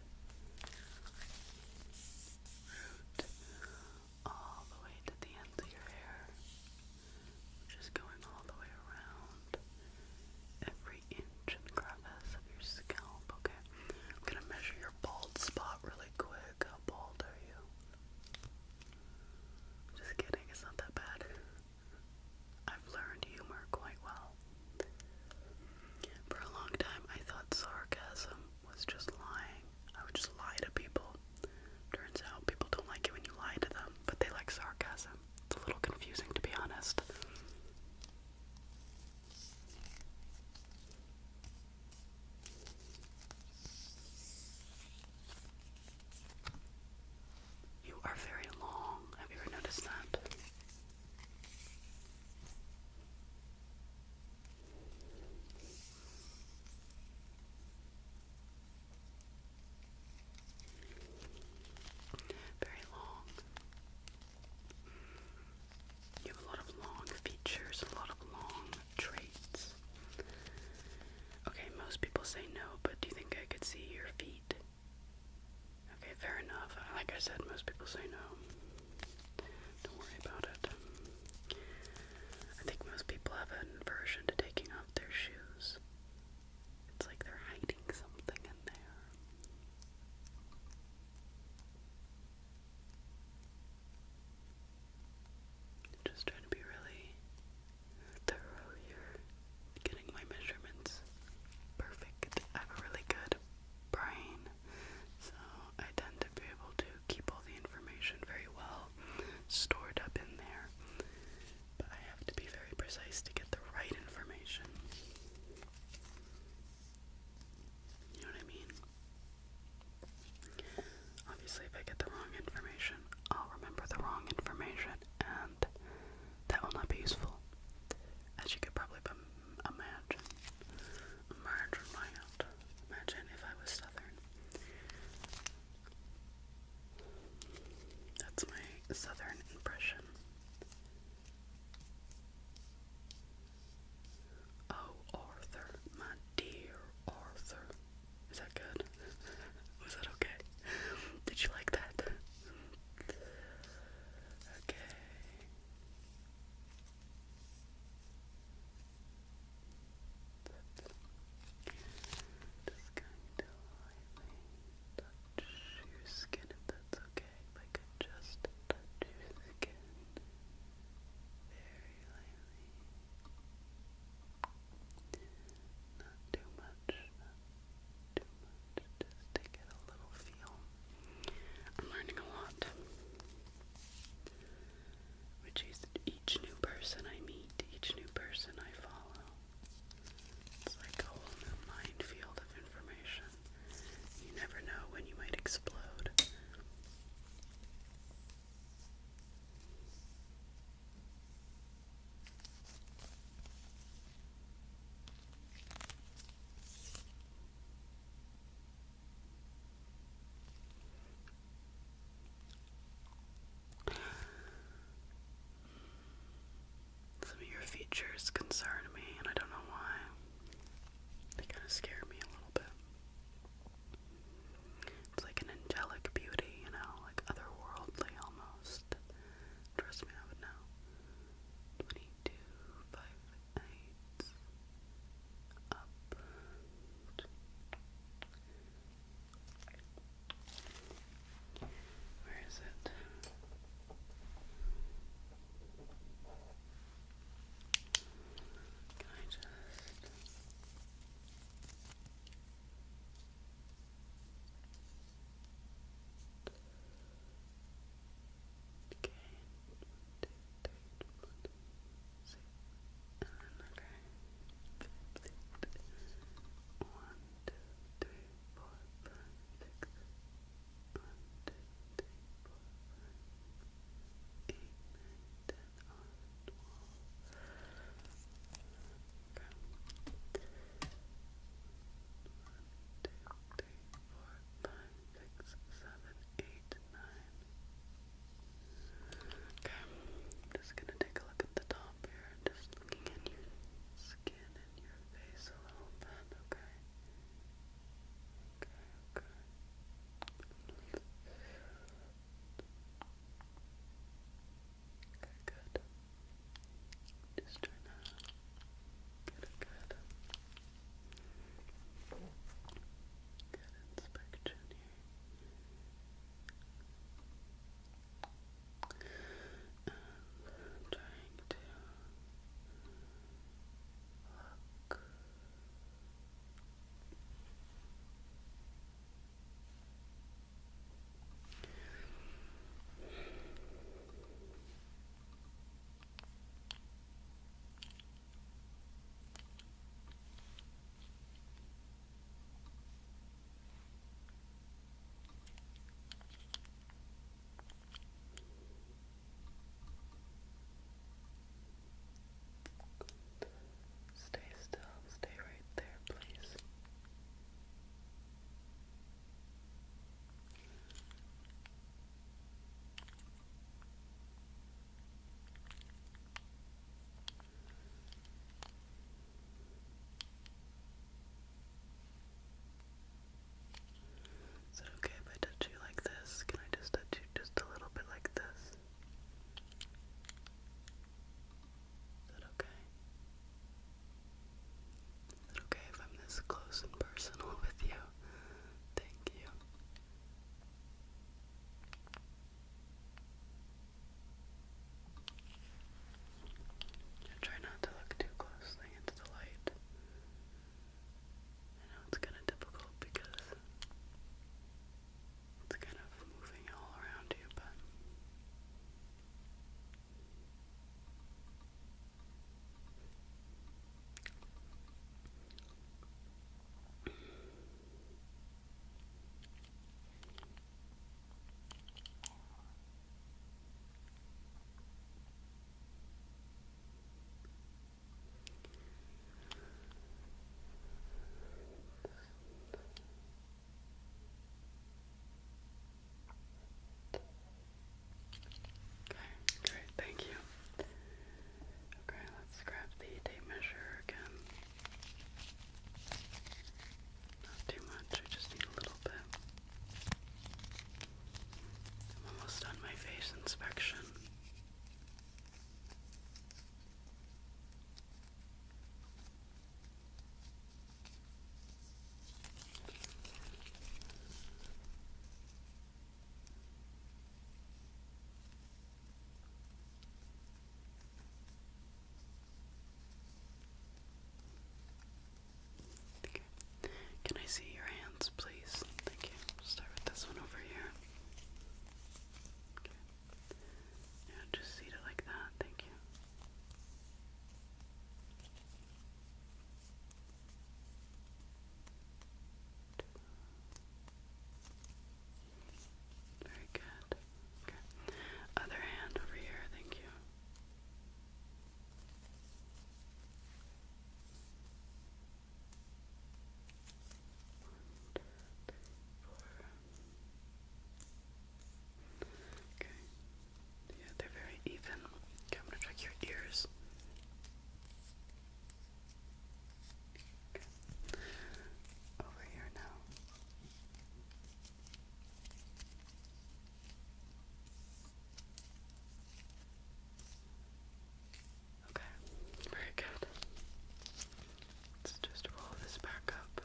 [SPEAKER 1] said, most people say no. Don't worry about it. I think most people have an aversion to taking off their shoes. It's like they're hiding something in there. Just trying to be really thorough here, getting my measurements perfect. I have a really good brain, so I tend to be able to keep all the information very well stored up in there, but I have to be very precise to get the right information. You know what I mean? Obviously, if I get the wrong information, I'll remember the wrong information, and that will not be useful. As you could probably imagine. Imagine if I was Southern. That's my Southern impression. Oh, Arthur, my dear Arthur. Is that good? Was that okay? Did you like that? Okay. Just going to lightly touch your skin if that's okay. If I could just touch your hands, please. Thank you. Start with this one over here. Okay. Yeah, just seat it like that. Thank you. Very good. Okay. Other hand over here. Thank you. Okay. Yeah, they're very even. Okay, I'm gonna check your ears. Okay. Over here now. Okay, very good. Let's just roll this back up.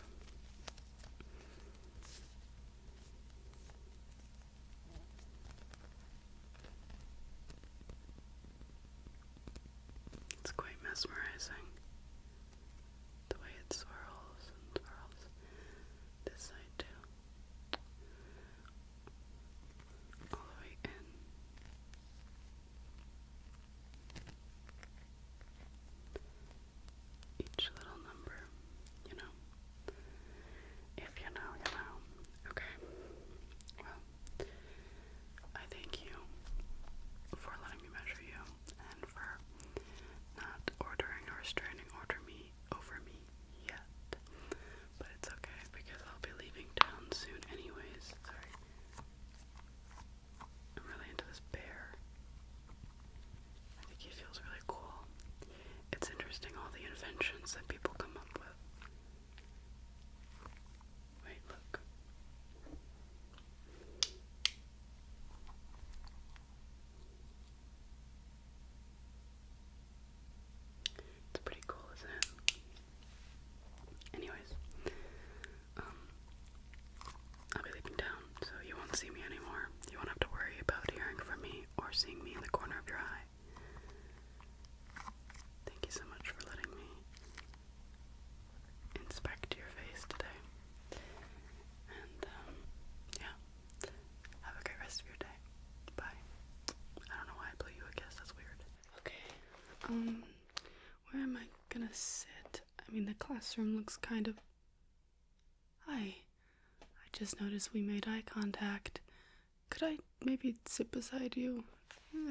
[SPEAKER 1] It's quite mesmerizing, the way it swirls and twirls. This side too. All the way in. Each little number, you know. If you know, you know. Okay. Well, I thank you for letting me measure you and for not ordering a restraining order over me yet. But it's okay because I'll be leaving town soon anyways. Sorry. I'm really into this bear. I think he feels really cool. It's interesting all the inventions that people come up with. Wait, look. It's pretty cool, isn't it? Anyways, I'll be leaving town, so you won't see me anymore. You won't have to worry about hearing from me or seeing me in the corner of your eye. Thank you so much for letting me inspect your face today. And, yeah. Have a great rest of your day. Bye. I don't know why I blew you a kiss. That's weird. Okay. Where am I gonna sit? I mean, the classroom looks kind of... Hi. I just noticed we made eye contact. Could I maybe sit beside you?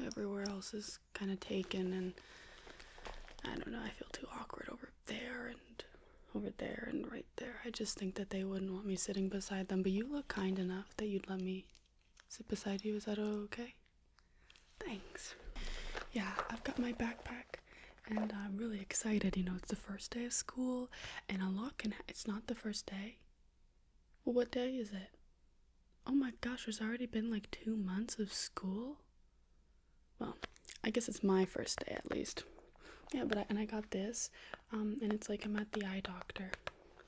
[SPEAKER 1] Everywhere else is kind of taken, and I don't know, I feel too awkward over there and right there. I just think that they wouldn't want me sitting beside them, but you look kind enough that you'd let me sit beside you. Is that okay? Thanks. Yeah, I've got my backpack, and I'm really excited. You know, it's the first day of school, and a lot can it's not the first day. Well, what day is it? Oh my gosh, there's already been like 2 months of school? Well, I guess it's my first day at least. Yeah, but I got this, and it's like I'm at the eye doctor.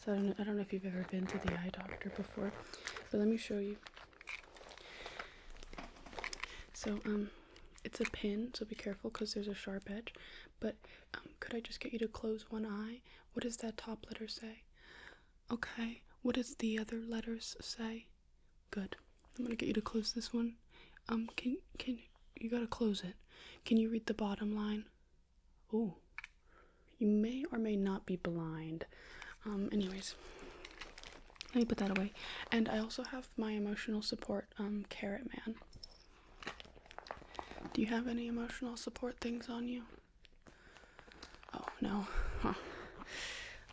[SPEAKER 1] So I don't know if you've ever been to the eye doctor before, but let me show you. So, it's a pin, so be careful because there's a sharp edge. But, could I just get you to close one eye? What does that top letter say? Okay. What does the other letters say? Good. I'm gonna get you to close this one. Can you gotta close it. Can you read the bottom line? Ooh. You may or may not be blind. Anyways. Let me put that away. And I also have my emotional support, Carrot Man. Do you have any emotional support things on you? Oh, no. Huh.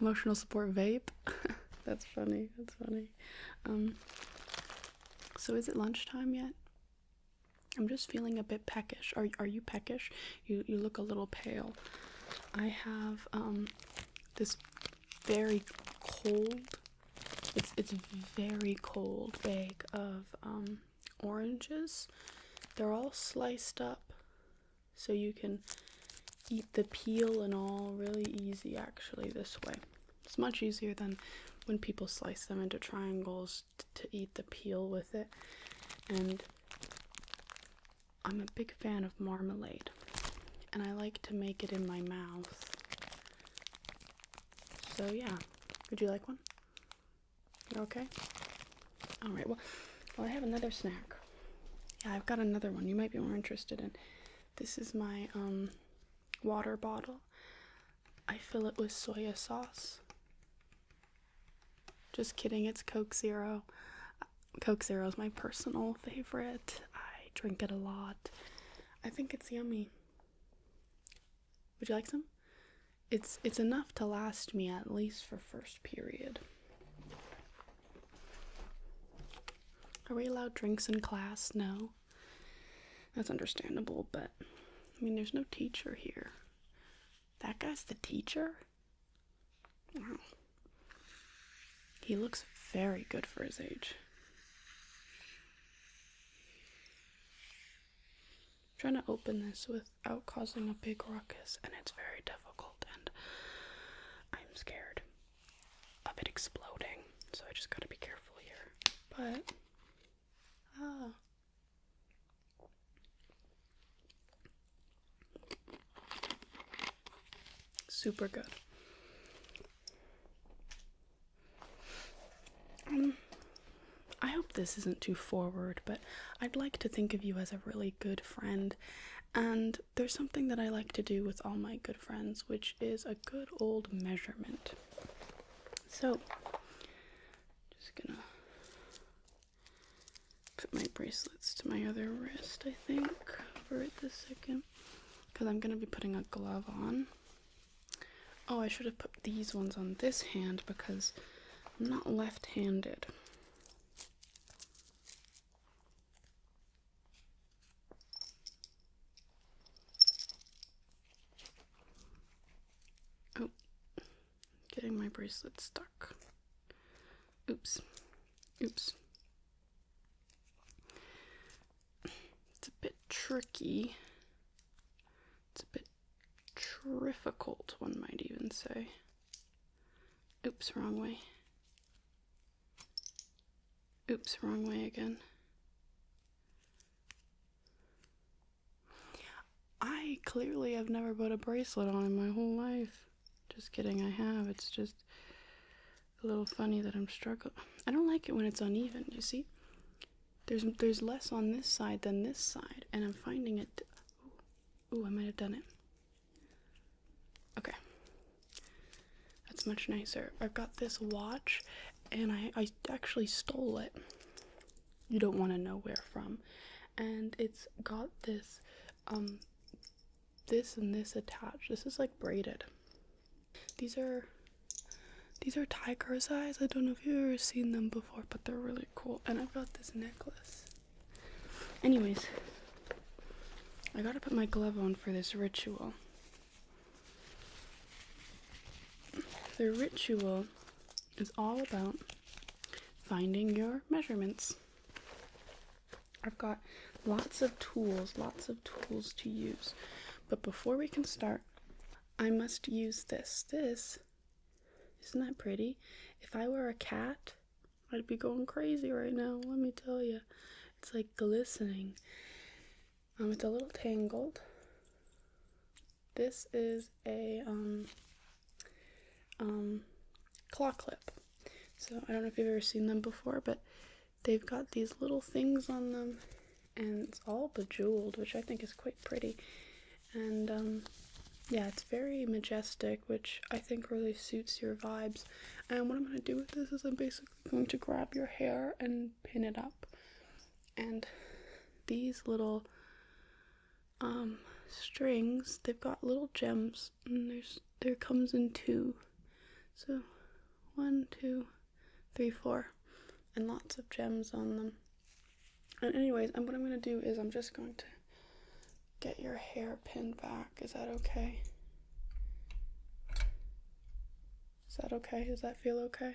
[SPEAKER 1] Emotional support vape? That's funny. So is it lunchtime yet? I'm just feeling a bit peckish. Are you peckish? You look a little pale. I have this very cold, it's very cold bag of oranges. They're all sliced up so you can eat the peel and all really easy actually this way. It's much easier than when people slice them into triangles to eat the peel with it. And I'm a big fan of marmalade, and I like to make it in my mouth. So yeah, would you like one? Okay? Alright, well, I have another snack. Yeah, I've got another one you might be more interested in. This is my, water bottle. I fill it with soy sauce. Just kidding, it's Coke Zero. Coke Zero is my personal favorite. I drink it a lot. I think it's yummy. Would you like some? It's enough to last me at least for first period. Are we allowed drinks in class? No. That's understandable, but I mean, there's no teacher here. That guy's the teacher? Wow. He looks very good for his age. I'm trying to open this without causing a big ruckus, and it's very difficult, and I'm scared of it exploding, so I just gotta be careful here. But, super good. I hope this isn't too forward, but I'd like to think of you as a really good friend, and there's something that I like to do with all my good friends, which is a good old measurement. So, just gonna put my bracelets to my other wrist, I think, for right this second, because I'm gonna be putting a glove on. Oh, I should have put these ones on this hand because I'm not left-handed. Oh, getting my bracelet stuck. Oops. Oops. It's a bit tricky. It's a bit difficult, one might even say. Oops, wrong way. Oops, wrong way again. I clearly have never put a bracelet on in my whole life. Just kidding, I have. It's just a little funny that I'm struggling. I don't like it when it's uneven, you see? There's less on this side than this side, and I'm finding it... Ooh, I might have done it. Okay. That's much nicer. I've got this watch, and I actually stole it. You don't want to know where from. And it's got this, this and this attached. This is like braided. These are tiger's eyes. I don't know if you've ever seen them before, but they're really cool. And I've got this necklace. Anyways, I gotta put my glove on for this ritual. The ritual is all about finding your measurements. I've got lots of tools to use. But before we can start, I must use this. This, isn't that pretty? If I were a cat, I'd be going crazy right now, let me tell you. It's like glistening. It's a little tangled. This is a claw clip. So I don't know if you've ever seen them before, but they've got these little things on them, and it's all bejeweled, which I think is quite pretty. And yeah, it's very majestic, which I think really suits your vibes. And what I'm going to do with this is I'm basically going to grab your hair and pin it up. And these little strings, they've got little gems, and there comes in 2. So 1, 2, 3, 4, and lots of gems on them. And anyways, what I'm going to do is I'm just going to get your hair pinned back. Is that okay? Is that okay? Does that feel okay?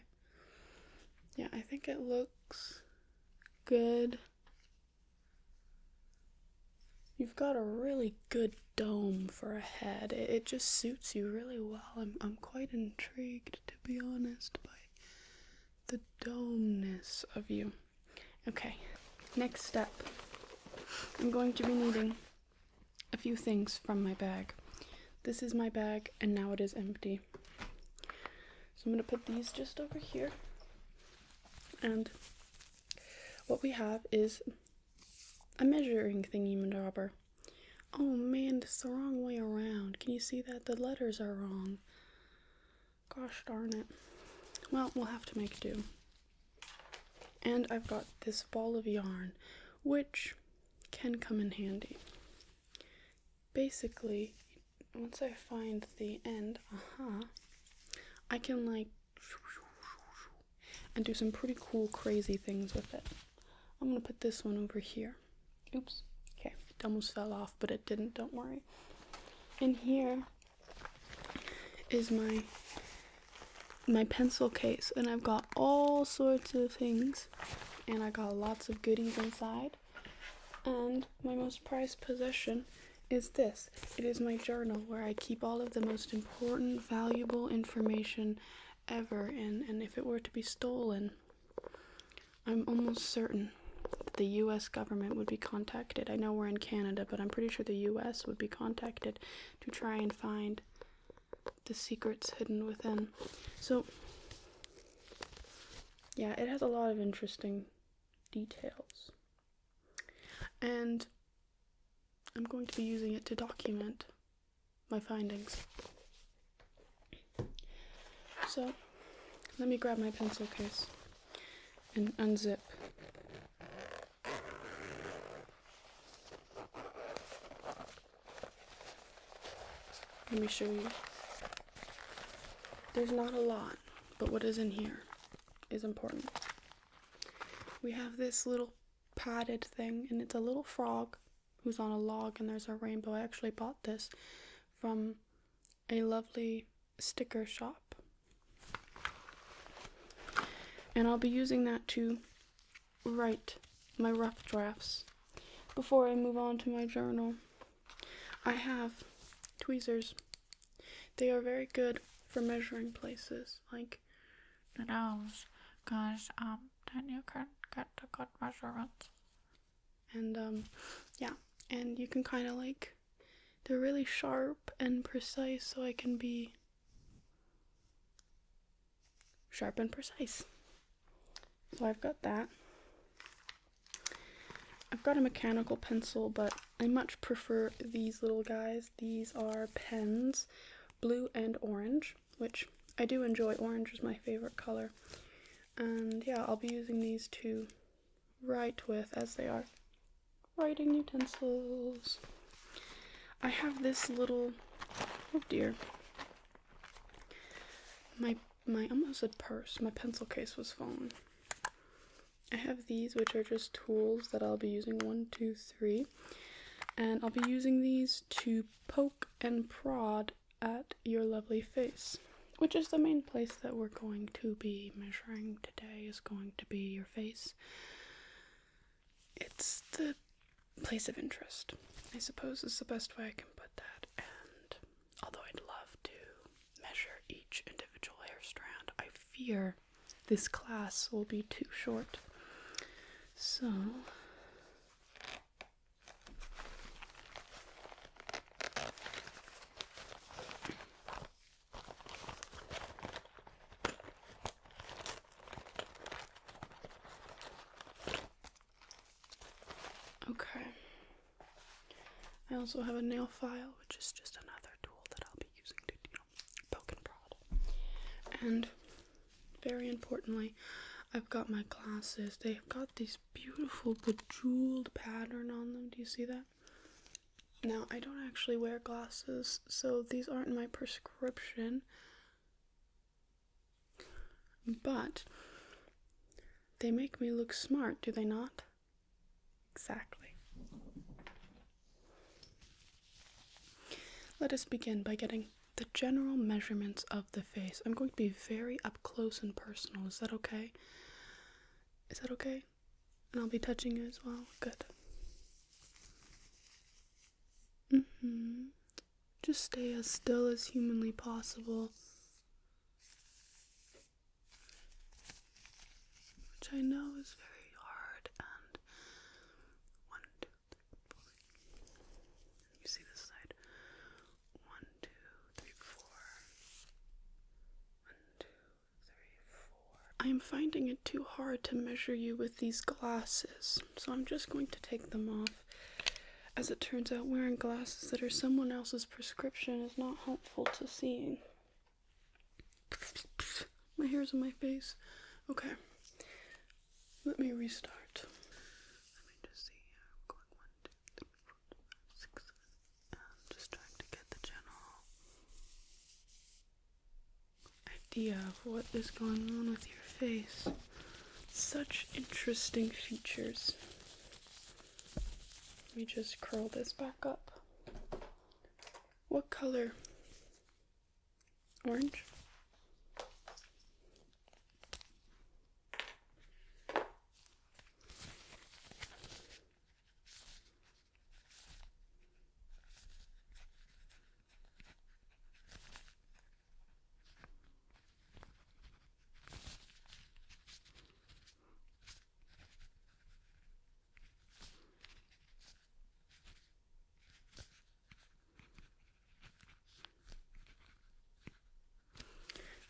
[SPEAKER 1] Yeah, I think it looks good. You've got a really good dome for a head. It just suits you really well. I'm quite intrigued, to be honest, by the domeness of you. Okay, next step. I'm going to be needing a few things from my bag. This is my bag, and now it is empty. So I'm going to put these just over here. And what we have is a measuring thingy-majobber. Oh man, it's the wrong way around. Can you see that? The letters are wrong. Gosh darn it. Well, we'll have to make do. And I've got this ball of yarn, which can come in handy. Basically, once I find the end, I can like and do some pretty cool crazy things with it. I'm gonna put this one over here. Oops. Okay, it almost fell off, but it didn't, don't worry. In here is my pencil case, and I've got all sorts of things, and I got lots of goodies inside. And my most prized possession is this. It is my journal where I keep all of the most important, valuable information ever in, and if it were to be stolen, I'm almost certain that the US government would be contacted. I know we're in Canada, but I'm pretty sure the US would be contacted to try and find the secrets hidden within. So, yeah, it has a lot of interesting details. And I'm going to be using it to document my findings. So, let me grab my pencil case and unzip. Let me show you. There's not a lot, but what is in here is important. We have this little padded thing, and it's a little frog who's on a log, and there's a rainbow. I actually bought this from a lovely sticker shop. And I'll be using that to write my rough drafts. Before I move on to my journal, I have tweezers. They are very good for measuring places, like the nose, because then you can get the good measurements. And yeah, and you can kind of like, they're really sharp and precise, so I can be sharp and precise. So I've got that. I've got a mechanical pencil, but I much prefer these little guys. These are pens, blue and orange, which I do enjoy. Orange is my favorite color. And yeah, I'll be using these to write with, as they are writing utensils. I have this little, oh dear, my almost said purse, my pencil case was falling. I have these, which are just tools that I'll be using, 1, 2, 3, and I'll be using these to poke and prod at your lovely face, which is the main place that we're going to be measuring today, is going to be your face. It's the place of interest, I suppose, is the best way I can put that. And although I'd love to measure each individual hair strand, I fear this class will be too short. So okay. I also have a nail file, which is just another tool that I'll be using to, poke and prod. And very importantly, I've got my glasses. They've got this beautiful bejeweled pattern on them. Do you see that? Now, I don't actually wear glasses, so these aren't my prescription. But they make me look smart, do they not? Exactly. Let us begin by getting the general measurements of the face. I'm going to be very up close and personal. Is that okay? Is that okay? And I'll be touching you as well. Good. Just stay as still as humanly possible. Which I know is very hard. And 1, 2, 3, 4. You see this side? 1, 2, 3, 4. 1, 2, 3, I am finding it too hard to measure you with these glasses, so I'm just going to take them off. As it turns out, wearing glasses that are someone else's prescription is not helpful to seeing. My hair's in my face. Okay. Let me restart. Let me just see here. I'm going 1, 2, 3, 4, 5, 6, 7. I'm just trying to get the general idea of what is going on with your face. Such interesting features. Let me just curl this back up. What color? Orange?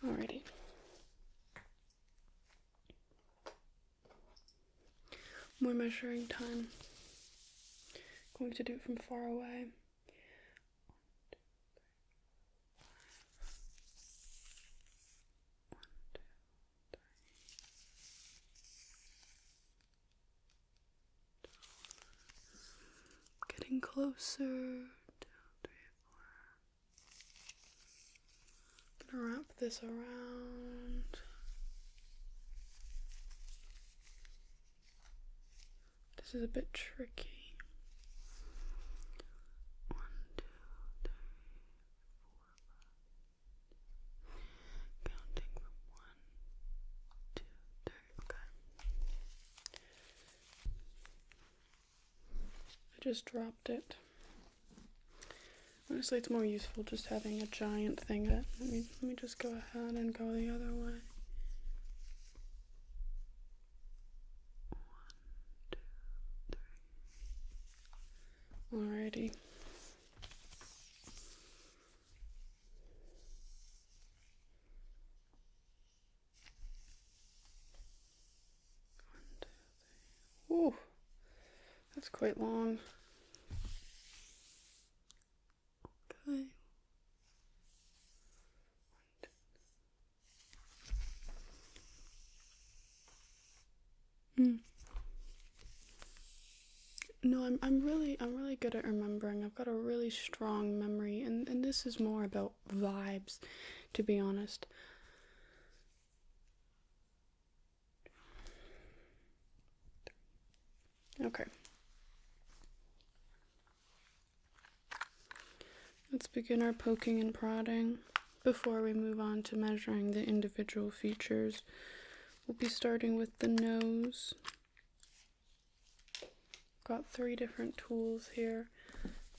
[SPEAKER 1] Alrighty. More measuring time. Going to do it from far away. 1, 2, 3. Getting closer. 2, 3, 4. Gonna wrap this around. This is a bit tricky. 1, 2, 3, 4, 5. Counting from 1, 2, 3. Okay. I just dropped it. Honestly, it's more useful just having a giant thing. Let me just go ahead and go the other way. 1, 2, 3. Alrighty. Ooh, that's quite long. Okay. No, I'm really good at remembering. I've got a really strong memory, and this is more about vibes, to be honest. Okay. Let's begin our poking and prodding. Before we move on to measuring the individual features, we'll be starting with the nose. Got 3 different tools here,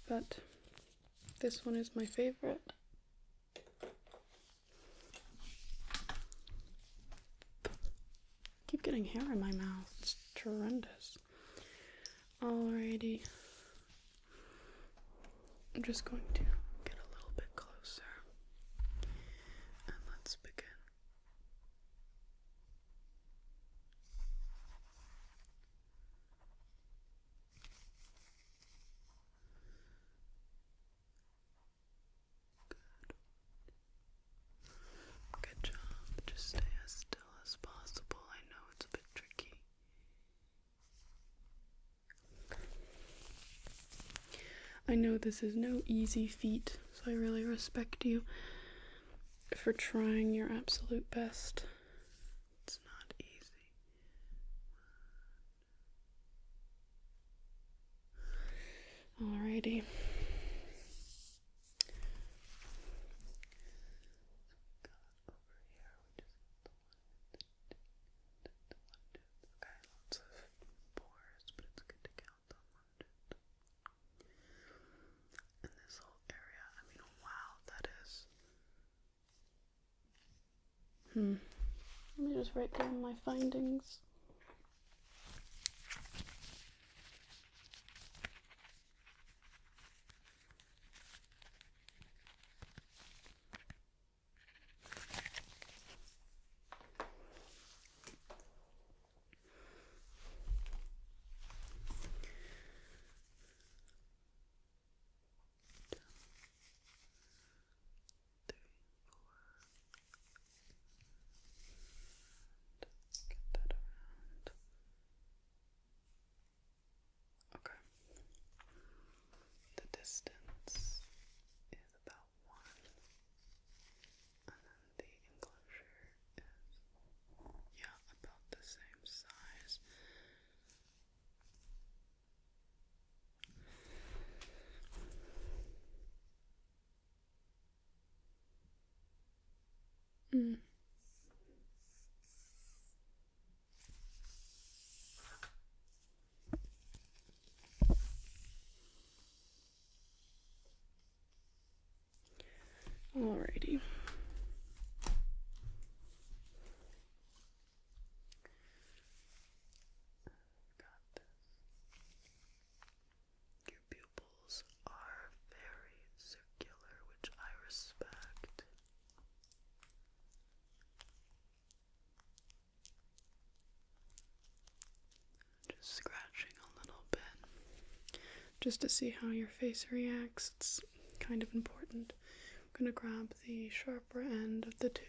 [SPEAKER 1] but this one is my favorite. Keep getting hair in my mouth. It's horrendous. Alrighty. I'm just going to get a little bit closer. And let's begin. Good job. Just stay as still as possible. I know it's a bit tricky. I know this is no easy feat, so I really respect you for trying your absolute best. It's not easy. Alrighty. Let me just write down my findings. Mm. Alrighty. Got this. Your pupils are very circular, which I respect. Just scratching a little bit, just to see how your face reacts. It's kind of important. I'm gonna grab the sharper end of the two.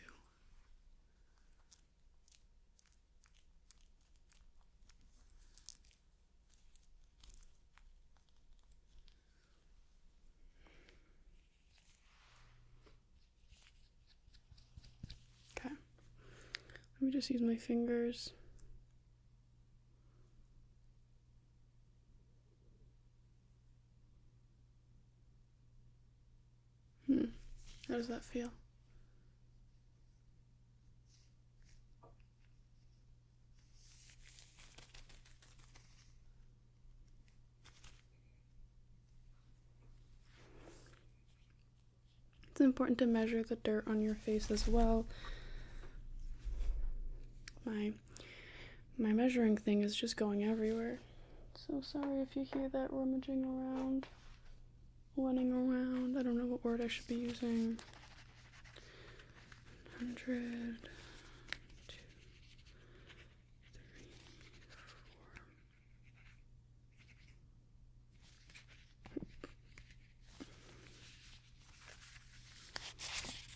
[SPEAKER 1] Okay. Let me just use my fingers. How does that feel? It's important to measure the dirt on your face as well. My measuring thing is just going everywhere. So sorry if you hear that rummaging around, running around. I don't know what word I should be using. 100, 2, 3,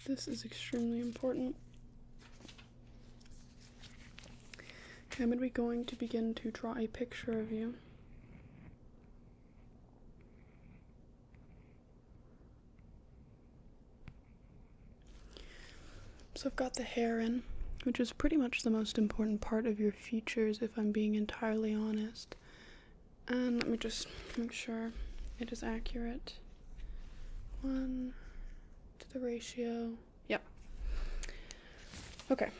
[SPEAKER 1] 4. This is extremely important. Okay, I'm going to begin to draw a picture of you. So I've got the hair in, which is pretty much the most important part of your features, if I'm being entirely honest. And let me just make sure it is accurate. 1 to the ratio. Yep. Okay.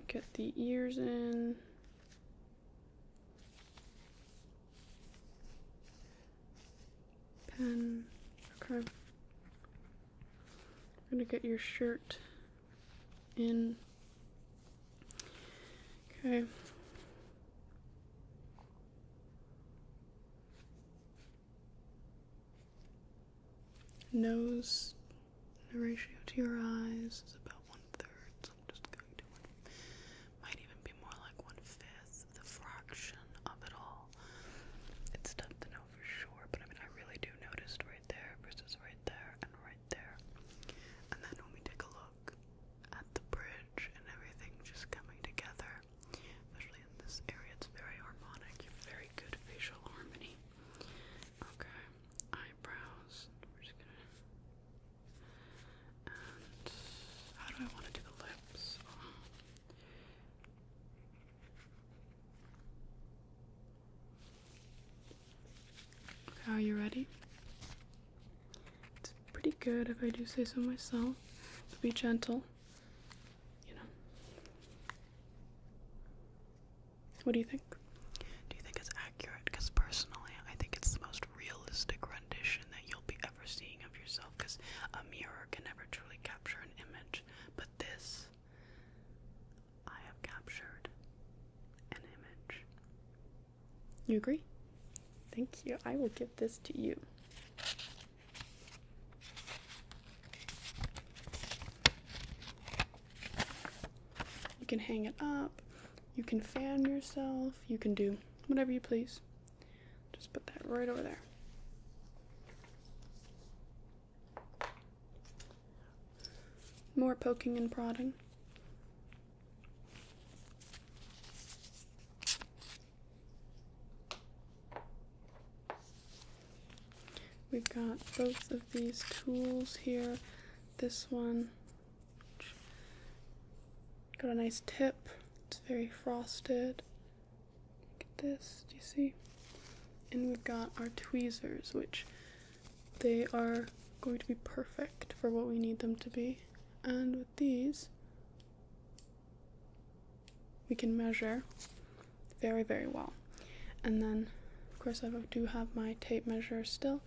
[SPEAKER 1] Get the ears in. Pen. Okay. I'm gonna get your shirt in. Okay. Nose, the ratio to your eyes is about 1/3, so I'm just going to might even be more like 1/5, the fraction of it all. It's tough to know for sure, but I mean, I really do notice right there versus right there and right there. And then when we take a look at the bridge and everything just coming together, especially in this area, it's very harmonic. You have very good facial harmony. Okay, eyebrows. We're just gonna. And how do I want to do the lips? Okay, are you ready? It's pretty good if I do say so myself. But be gentle. You know. What do you think? Do you think it's accurate? Because personally, I think it's the most realistic rendition that you'll be ever seeing of yourself, because a mirror can never truly capture an image, but this, I have captured an image. You agree? Thank you. I will give this to you. You can hang it up. You can fan yourself. You can do whatever you please. Just put that right over there. More poking and prodding. We've got both of these tools here. This one got a nice tip. It's very frosted. Look at this, do you see? And we've got our tweezers, which they are going to be perfect for what we need them to be. And with these, we can measure very, very well. And then, of course, I do have my tape measure still.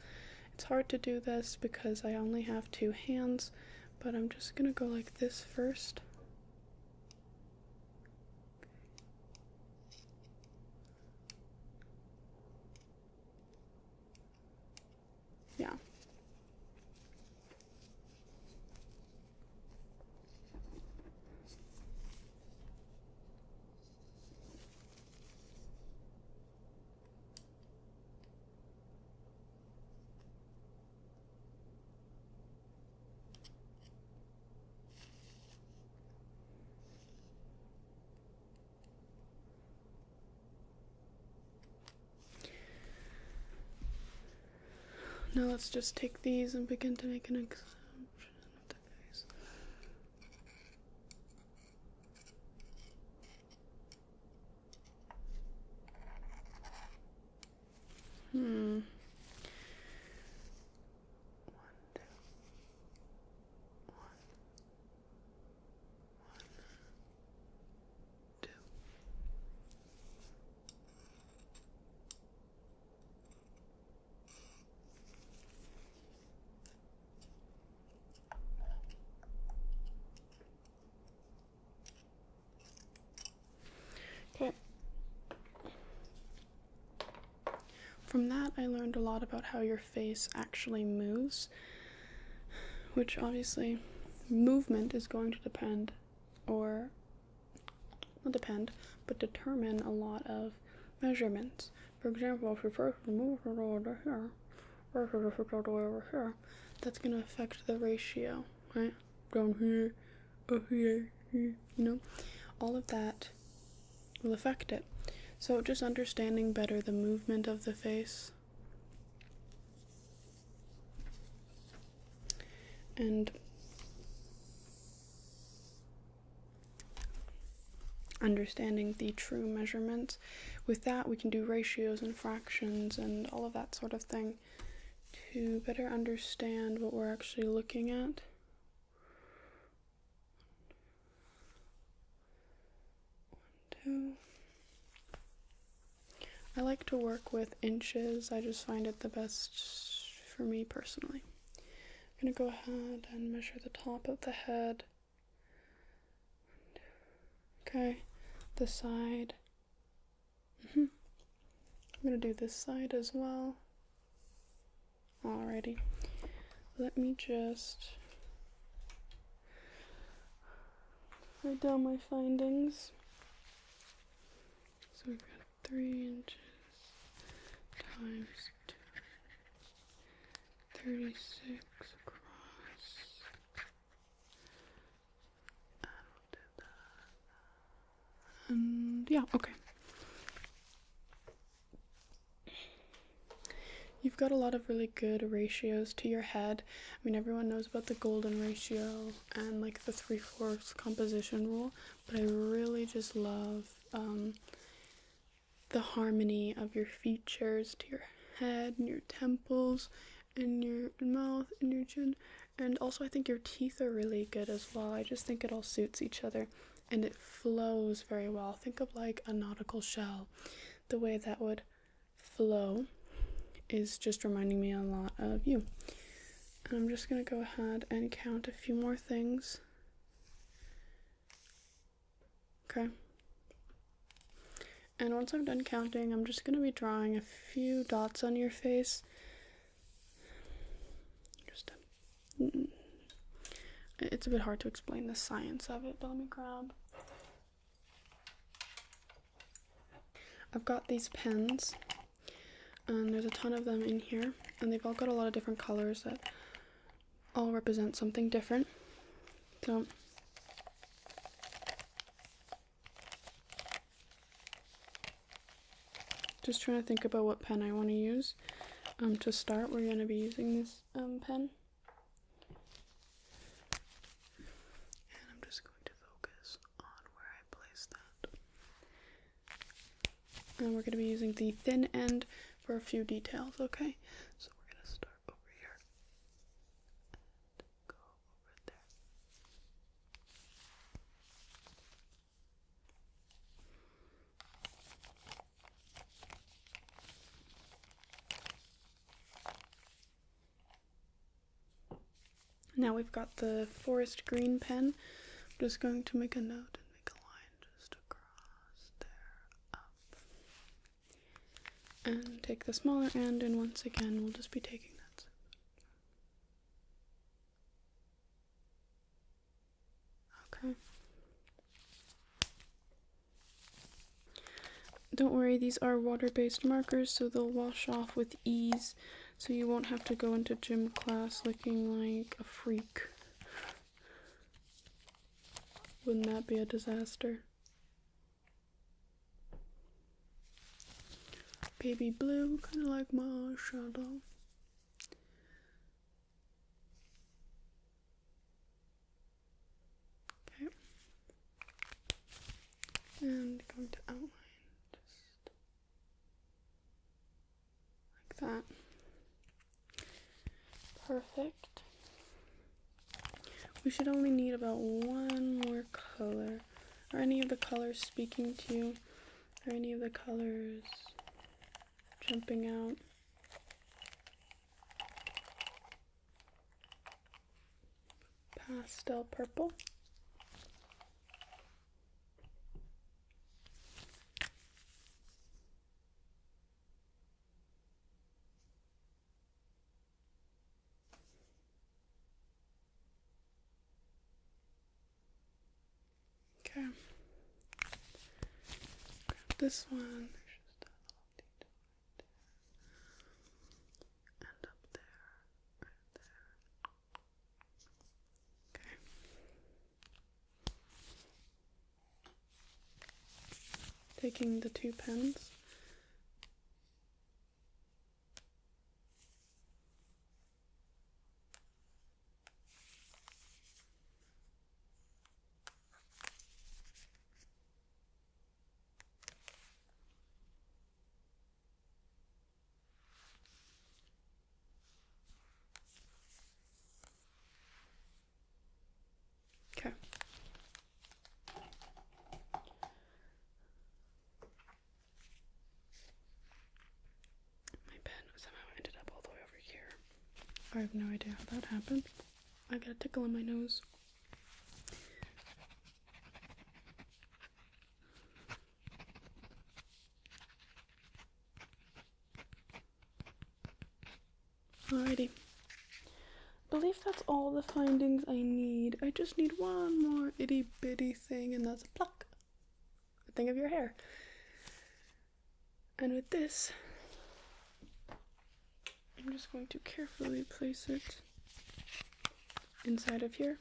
[SPEAKER 1] It's hard to do this because I only have 2 hands, but I'm just gonna go like this first. Yeah. Now let's just take these and begin to make an example of the face. One, two. One, two. Okay. From that, I learned a lot about how your face actually moves, which obviously movement is going to depend, or not depend, but determine a lot of measurements. For example, if you first move it over here, versus if it's all the way over here, that's going to affect the ratio, right? Down here, up here, here, you know? All of that will affect it. So just understanding better the movement of the face and understanding the true measurements. With that, we can do ratios and fractions and all of that sort of thing to better understand what we're actually looking at. One, two. I like to work with inches. I just find it the best for me personally. I'm gonna go ahead and measure the top of the head. Okay, the side. I'm gonna do this side as well. Alrighty. Let me just write down my findings. So we've got 3 inches times 2, 36 across. And we'll do that. And yeah, okay. You've got a lot of really good ratios to your head. I mean, everyone knows about the golden ratio and like the 3/4 composition rule, but I really just love the harmony of your features to your head and your temples and your mouth and your chin. And also I think your teeth are really good as well. I just think it all suits each other and it flows very well. Think of like a nautical shell. The way that would flow is just reminding me a lot of you. And I'm just gonna go ahead and count a few more things. Okay. And once I'm done counting, I'm just gonna be drawing a few dots on your face. It's a bit hard to explain the science of it, but let me grab. I've got these pens, and there's a ton of them in here, and they've all got a lot of different colors that all represent something different. So just trying to think about what pen I want to use. To start, we're going to be using this pen. And I'm just going to focus on where I place that. And we're going to be using the thin end for a few details, okay? So we're going to start over here and go over there. Now we've got the forest green pen. I'm just going to make a note and make a line just across there, up. And take the smaller end, and once again, we'll just be taking that. Okay. Don't worry, these are water-based markers, so they'll wash off with ease, so you won't have to go into gym class looking like a freak. Wouldn't that be a disaster? Baby blue, kind of like my eyeshadow. Okay. And going to outline. That. Perfect. We should only need about one more color. Are any of the colors speaking to you? Are any of the colors jumping out? Pastel purple. Okay. Grab this one. There's just a little detail right there. And up there. Right there. Okay. Taking the two pens. Okay. My pen somehow ended up all the way over here. I have no idea how that happened. I got a tickle in my nose. Alrighty. I believe that's all the findings I need. I just need one more itty bitty thing, and that's a pluck. A thing of your hair. And with this, I'm just going to carefully place it inside of here.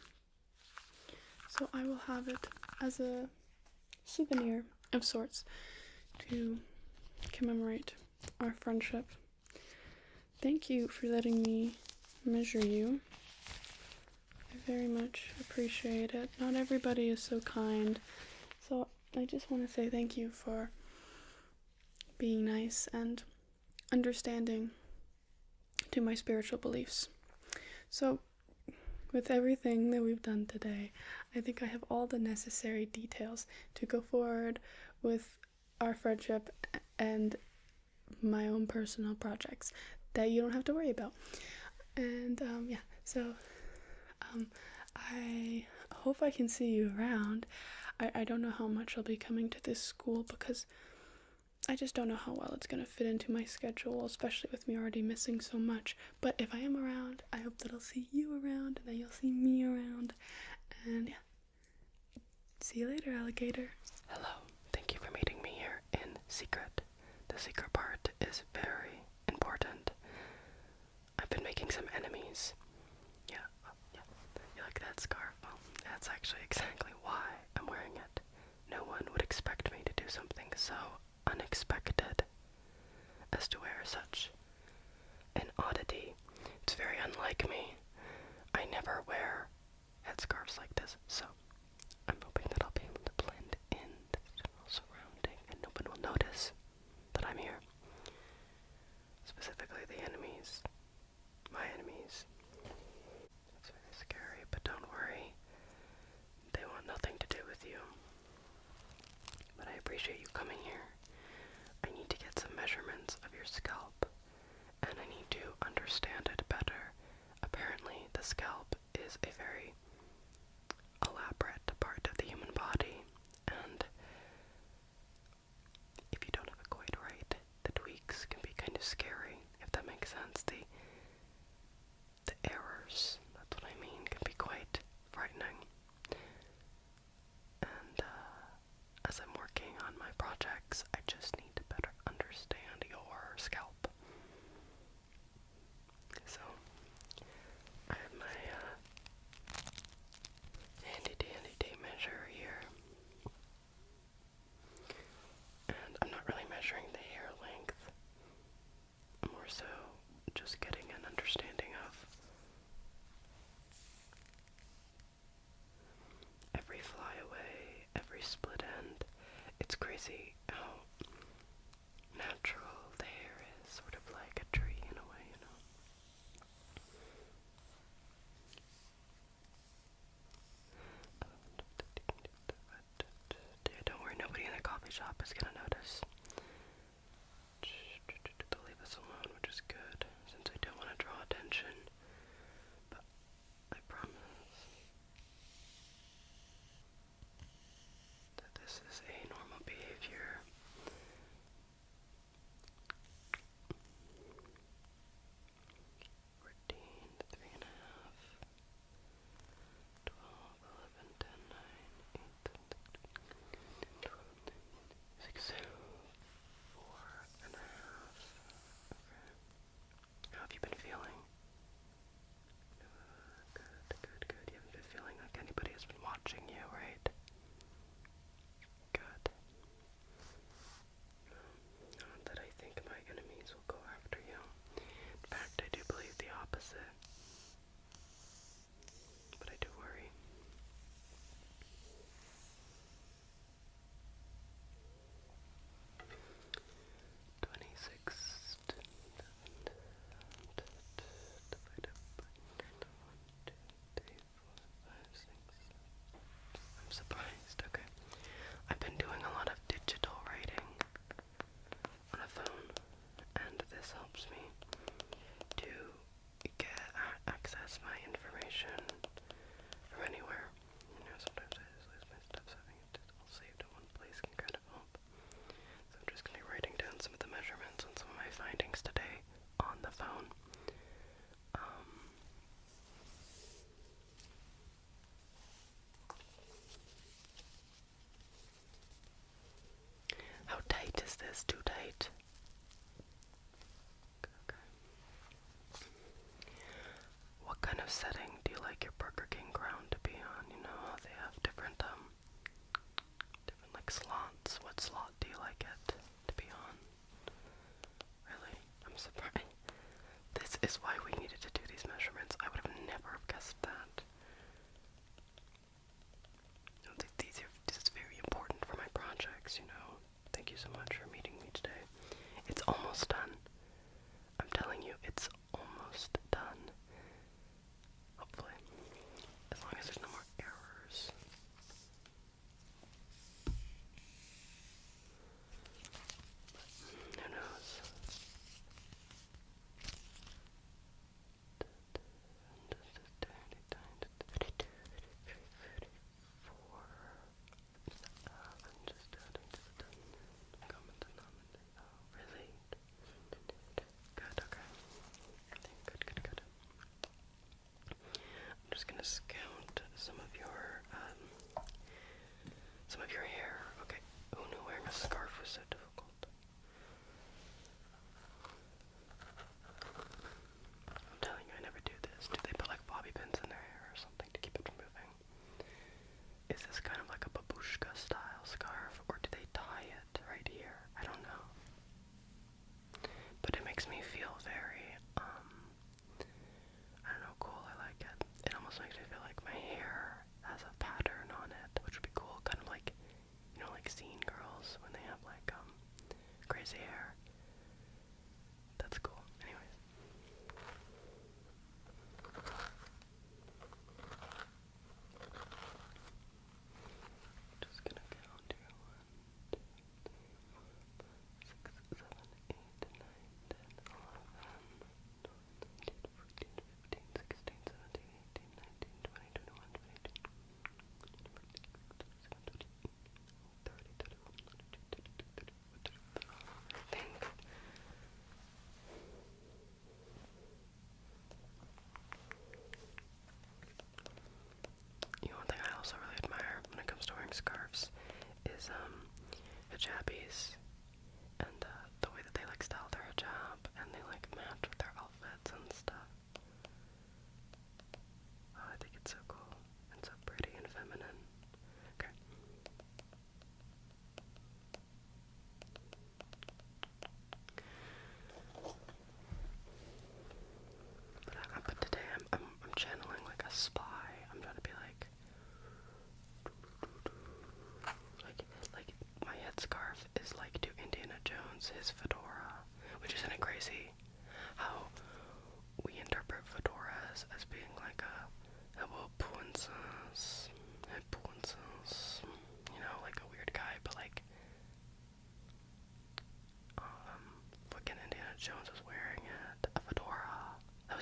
[SPEAKER 1] So I will have it as a souvenir of sorts to commemorate our friendship. Thank you for letting me measure you. I very much appreciate it. Not everybody is so kind, so I just want to say thank you for being nice and understanding to my spiritual beliefs. So, with everything that we've done today, I think I have all the necessary details to go forward with our friendship and my own personal projects that you don't have to worry about. And I hope I can see you around. I don't know how much I'll be coming to this school because I just don't know how well it's going to fit into my schedule, especially with me already missing so much. But if I am around, I hope that I'll see you around and that you'll see me around. And yeah, see you later, alligator.
[SPEAKER 2] Hello, thank you for meeting me here in secret. The secret part is very important. I've been making some enemies. Yeah. You like that scarf? Well, that's actually exactly why I'm wearing it. No one would expect me to do something so unexpected as to wear such an oddity. It's very unlike me. I never wear headscarves like this, so I'm hoping that I'll be able to blend in the general surrounding and no one will notice that I'm here. Specifically the enemies. My enemies. It's very scary, but don't worry. They want nothing to do with you. But I appreciate you coming here. I need to get some measurements of your scalp, and I need to understand it better. Apparently, the scalp is a very elaborate part of the human body, and if you don't have it quite right, the tweaks can be kind of scary, if that makes sense. The errors, that's what I mean, can be quite frightening. And as I'm working on my projects, I just need to better understand your scalp. So, I have my handy dandy tape measure here. And I'm not really measuring the hair length. More so just getting an understanding of every flyaway, every split end. It's crazy how natural the hair is, sort of like a tree in a way, you know. Don't worry, nobody in the coffee shop is gonna notice. They'll leave us alone, which is good, since I don't want to draw attention. But I promise that this is a normal behavior. 14, 3.5, 12, 11, 10, 9, 8, 6, 4.5. Okay. How have you been feeling? Good. You haven't been feeling like anybody has been watching you, right? Good. Not that I think my enemies will go after you. In fact, I do believe the opposite. But I do worry. I'm surprised. Okay. I've been doing a lot of digital writing on a phone, and this helps me to access my information from anywhere. You know, sometimes I just lose my stuff, so having it all saved in one place can kind of help. So I'm just going to be writing down some of the measurements and some of my findings today on the phone. How tight is this? Too tight? Okay. What kind of setting do you like your Burger King crown to be on? You know how they have different like slots. What slot do you like it to be on? Really? I'm surprised. This is why we needed to do these measurements. I would have never have guessed that. This is very important for my projects, you know. Thank you so much for meeting me today. It's almost done. I'm telling you, it's almost done. Hopefully. As long as there's no more errors. Who knows? I'm just adding to the common denominator. Oh, really?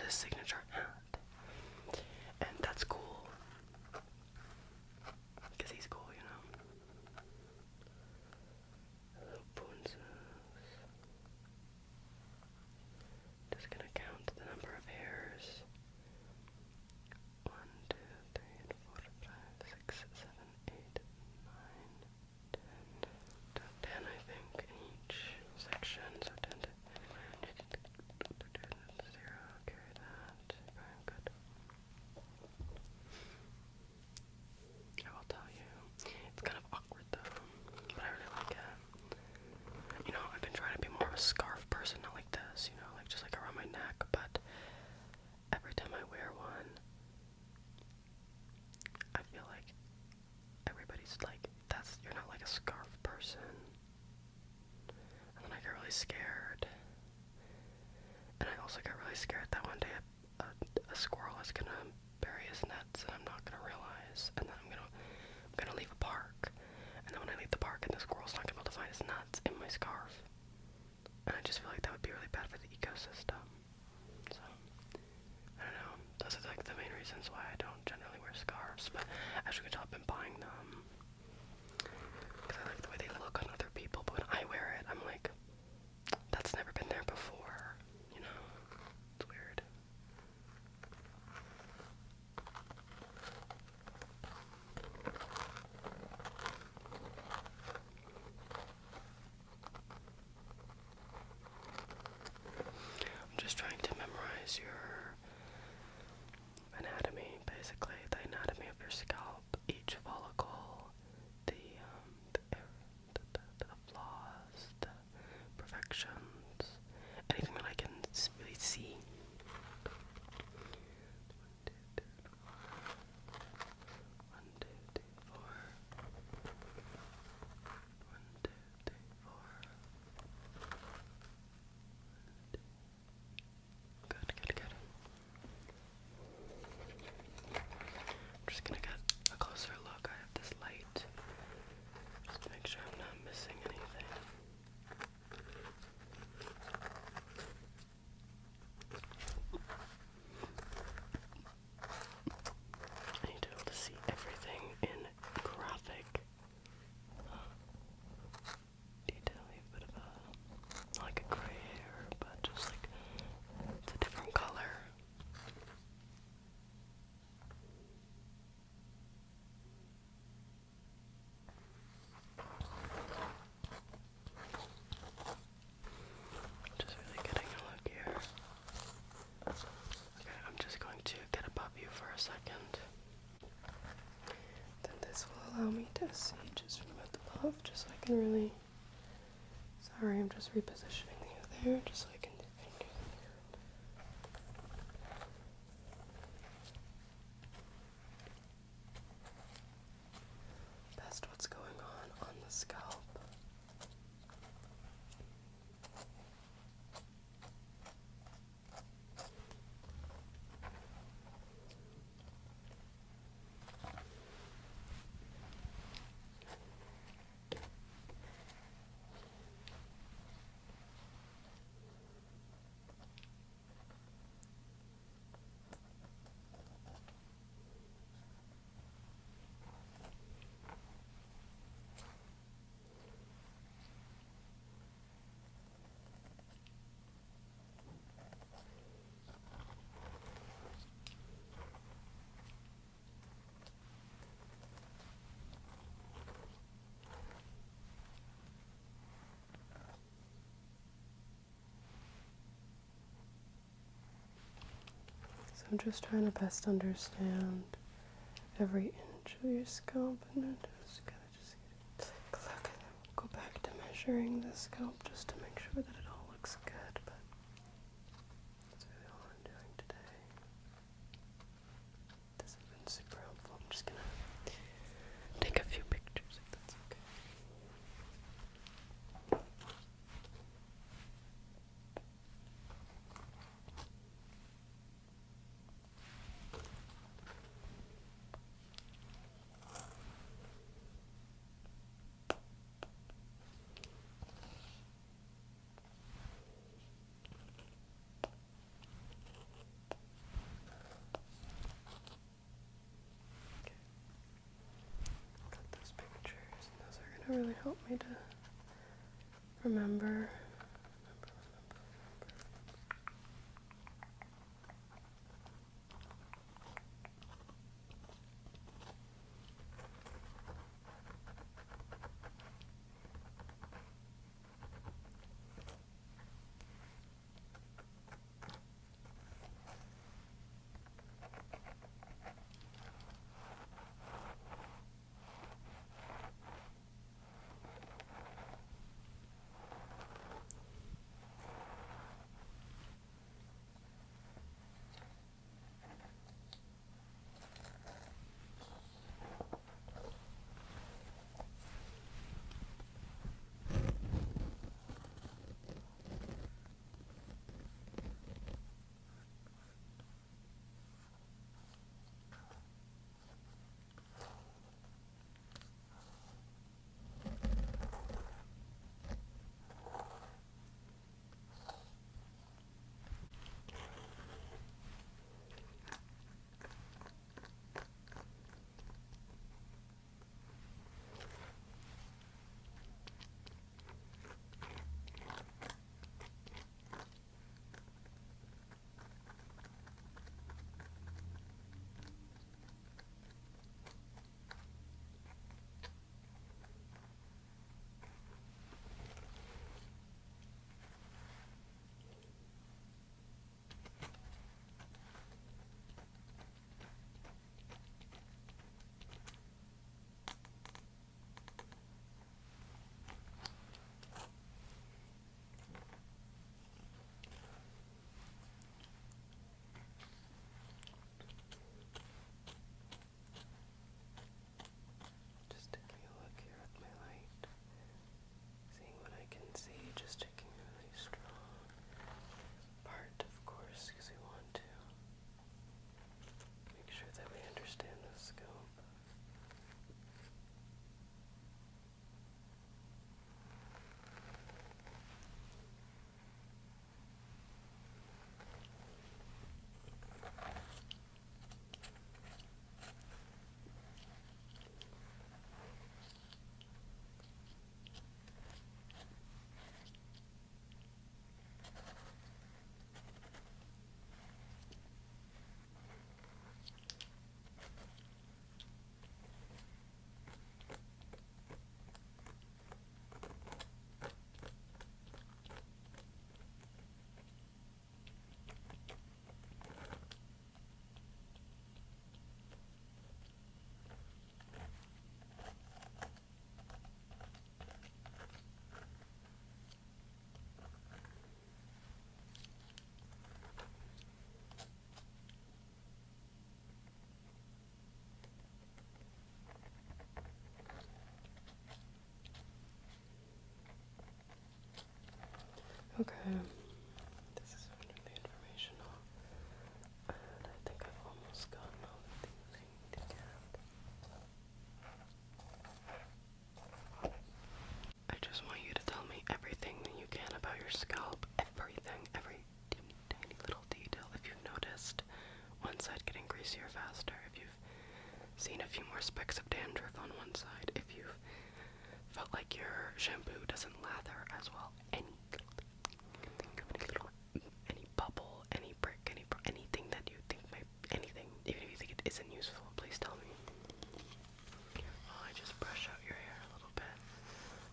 [SPEAKER 2] his signature hat. And that's cool. Because he's cool, you know. Hello, Boonses. Just gonna count the number of hairs. 1, 2, 3, 4, 5, 6, 7, 8, 9, 10, I think, in each section. So 10 to 0, carry that. Very good. I will tell you, it's kind of awkward though, but I really like it. You know, I've been trying to be more of a scarf person, not like this, you know, like just like around my neck, but every time I wear one, I feel like everybody's like, you're not like a scarf person. And then I get really scared. And I also got really scared that one day a squirrel is gonna bury his nets and I'm not gonna realize, and then I'm gonna leave a park, and then when I leave the park and the squirrel's not gonna be able to find his nuts in my scarf, and I just feel like that would be really bad for the ecosystem. So I don't know, those are like the main reasons why I don't generally wear scarves, but as you can tell, I've been buying them because I like the way they look on other people, but when I wear it, I'm like, that's never been there before, you know? It's weird. I'm just trying to memorize your anatomy, basically, the anatomy of your scalp, each follicle, the flaws, the perfections, anything that I can really see. 1, 2, 3, 4. 1, 2, 3, 4. Good, good, good. I'm just gonna get a closer look. I have this light, just to make sure I'm not missing anything. I need to be able to see everything in graphic detail. A bit of not like a gray hair, but just like it's a different color. Just really getting a look here. Okay, I'm just going to get above you for a second. Then this will allow me to see just from above, just so I can really... Sorry, I'm just repositioning you there, just so I can do best what's going on the scalp. So I'm just trying to best understand every inch of your scalp, and I'm just gonna go back to measuring the scalp just to make sure that it all looks good, but that's really all I'm doing today. This has been super helpful. I'm just gonna take a few pictures if that's okay. gonna really help me to remember. Just taking a look here with my light, seeing what I can see, just taking a really strong part, of course, because we want to make sure that we understand the scope. Okay, this is really informational, and I think I've almost gotten all of the thing to get. I just want you to tell me everything that you can about your scalp, everything, every tiny little detail. If you've noticed one side getting greasier faster, if you've seen a few more specks of dandruff on one side, if you've felt like your shampoo doesn't lather as well, any bubble, any brick, anything that you think might, anything, even if you think it isn't useful, please tell me. Oh, I just brush out your hair a little bit.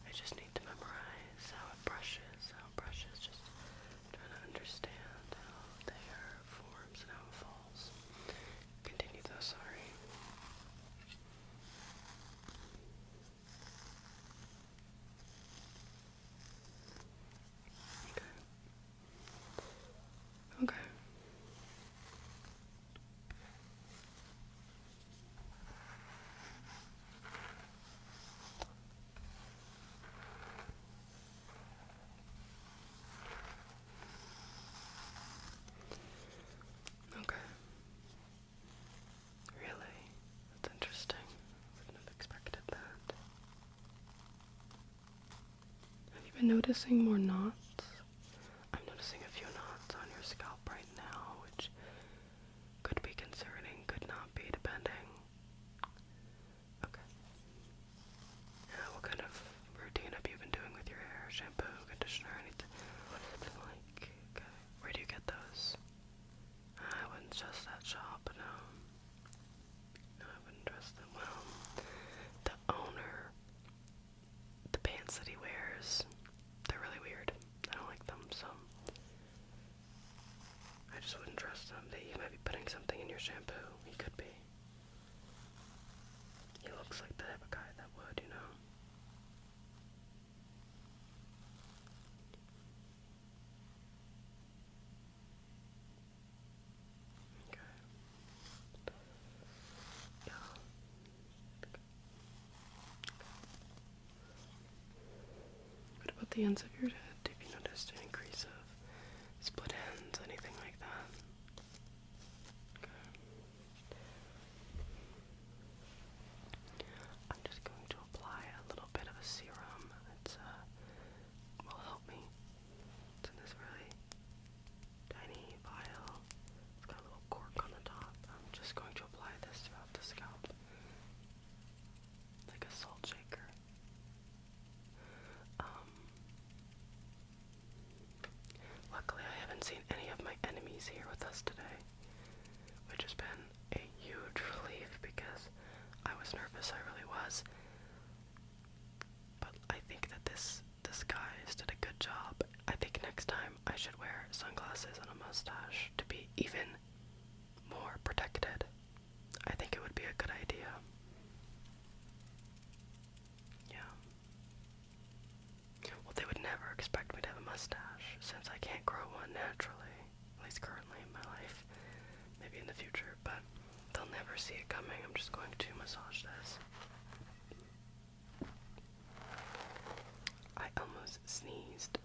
[SPEAKER 2] I just need to memorize how it brushes, just trying to understand how the hair forms and how it falls. Continue though, sorry. Okay. Okay. Really? That's interesting. Wouldn't have expected that. Have you been noticing more knots? I'm noticing a few knots on your scalp right now, which could be concerning, could not be, depending. Okay. Yeah, what kind of shampoo. He could be. He looks like the type of guy that would, you know? Okay. Yeah. What about the ends of your head? Have you noticed an increase of split ends, anything like that? Okay. I'm just going to apply a little bit of a serum. It's will help me. It's in this really tiny vial. It's got a little cork on the top. I'm just going to apply this throughout the scalp, like a salt shaker. Luckily, I haven't seen any of my enemies here with us today, which has been a huge relief because I was nervous, I really was. But I think that this disguise did a good job. I think next time I should wear sunglasses and a mustache to be even more protected. I think it would be a good idea. Yeah. Well, they would never expect me to have a mustache, since I can't grow one naturally, at least currently in my life. Maybe in the future, but they'll never see it coming. I'm just going to massage this. I almost sneezed.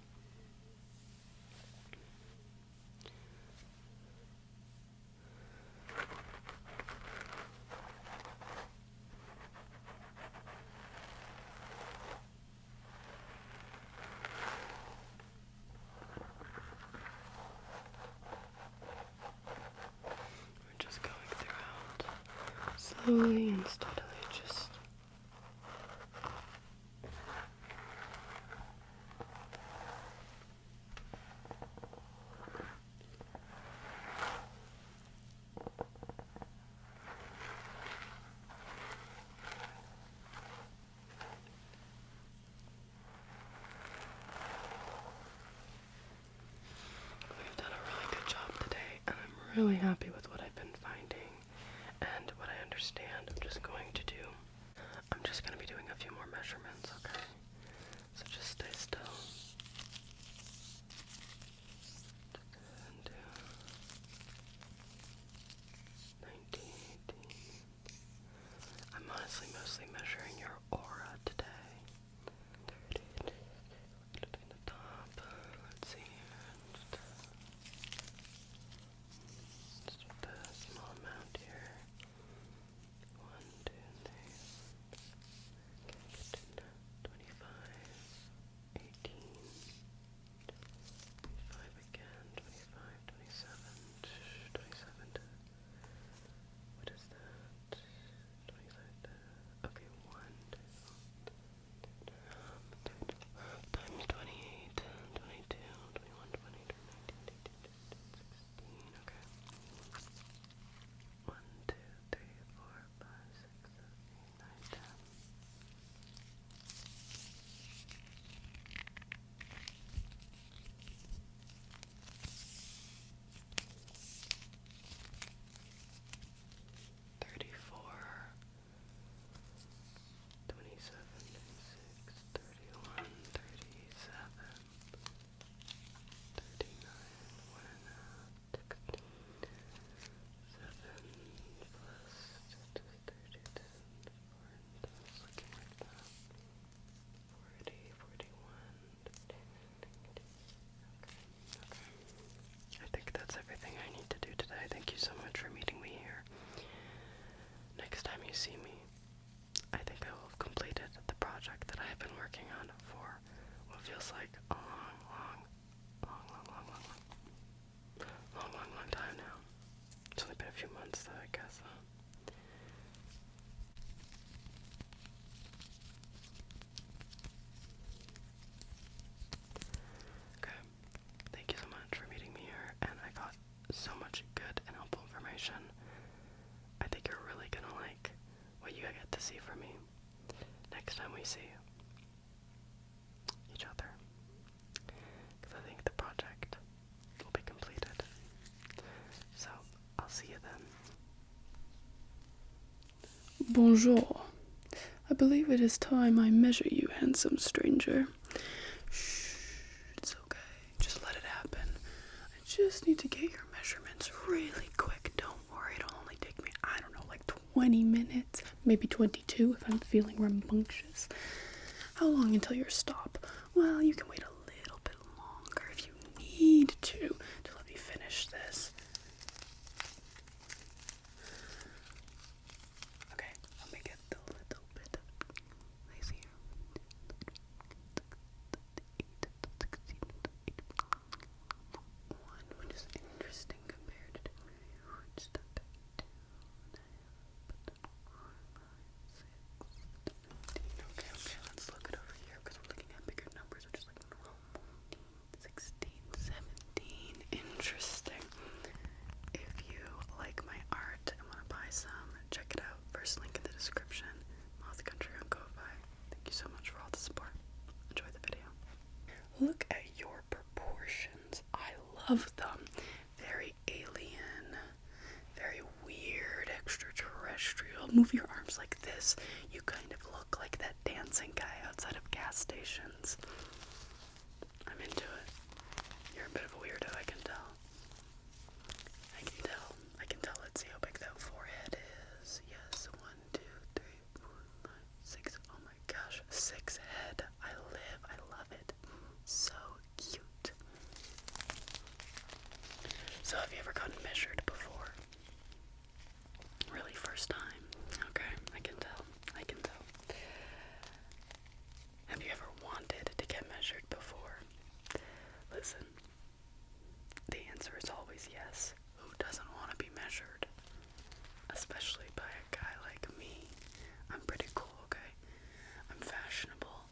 [SPEAKER 2] We're just going throughout, slowly and steadily, just we've done a really good job today, and I'm really happy with what I've been finding and what I understand. I'm just going to be doing a few more measurements, okay? So just stay still. And 19, 18. I'm honestly mostly measuring your aura today. 30, between the top. Let's see. Just with a small amount here. 1, 2, 3. Get to 25, 18, 25 again, 25, 27, 27 to, what is that? 25 to, okay, 1, 2, times 28, 22, 21, 20, 19, 18, 16, okay. 1, 2, 3, 4, 5, 6, 7, 8, 9, 10. 34, 27, 26, 31, 37, 39, 1.5, 7 plus 32, 4, it's looking like that. 40, 41. I think that's everything I need to do today. Thank you so much for meeting me here. Next time you see me, I think I will have completed the project that I have been working on for what feels like a long time now. It's only been a few months though, I guess. Okay. Thank you so much for meeting me here, and I got so much good and helpful information. I think you're really gonna like what you get to see from me next time we see each other, because I think the project will be completed. So I'll see you then.
[SPEAKER 1] Bonjour. I believe it is time I measure you, handsome stranger. Shh, it's okay. Just let it happen. I just need to get your measurements really quick. Don't worry, it'll only take me, I don't know, like 20 minutes. Maybe 22 if I'm feeling rambunctious. How long until your stop? Well, you can wait a little bit longer if you need to let me finish this. Okay, let me get a little bit lazier. One, which is interesting compared to Okay, let's look it over here because we're looking at bigger numbers, which is like 16, 17. Interesting. If you like my art and want to buy some, check it out. First link in the description. Moth Country on Ko-Fi. Thank you so much for all the support. Enjoy the video. Look at your proportions. I love them. Very alien. Very weird. Extraterrestrial. Move your arms like this. You kind of look like that dancing guy outside of gas stations. I'm into it. You're a bit of a weirdo, I can tell. I can tell. Let's see how big that forehead is. Yes, 1, 2, 3, 4, 5, 6. Oh my gosh, 6 head. I love it. So cute. So have you ever gotten measured before? Really, first time? Okay, I can tell. Have you ever wanted to get measured before? Listen, the answer is always yes. Who doesn't want to be measured? Especially by a guy like me. I'm pretty cool, okay? I'm fashionable.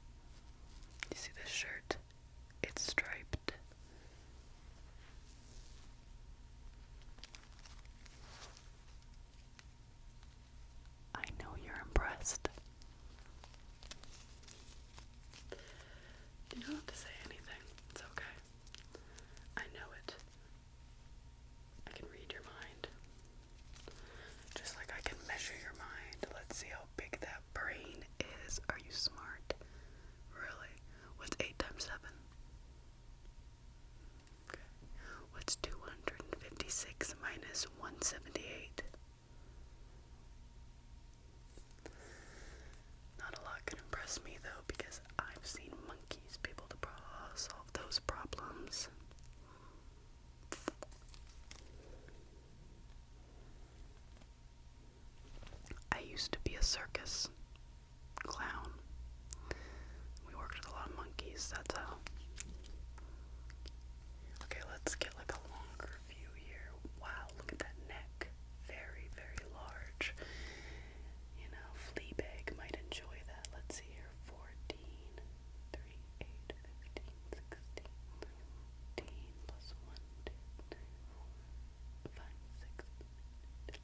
[SPEAKER 1] You see this shirt? It's striped. I know you're impressed. You don't have to say anything. It's okay. I know it. I can read your mind. Just like I can measure your mind. Let's see how big that brain is. Are you smart? Really? What's 8 times 7? Okay. What's 256 minus 178? Not a lot can impress me though, because I've seen monkeys be able to solve those problems. I used to be a circus clown. We worked with a lot of monkeys, that's how. Okay, let's get like a longer view here. Wow, look at that neck. Very, very large. You know, Fleabag might enjoy that. Let's see here. 14, 3, 8, 15, 16, 17, plus 1, 2, 3, 4, 5, 6.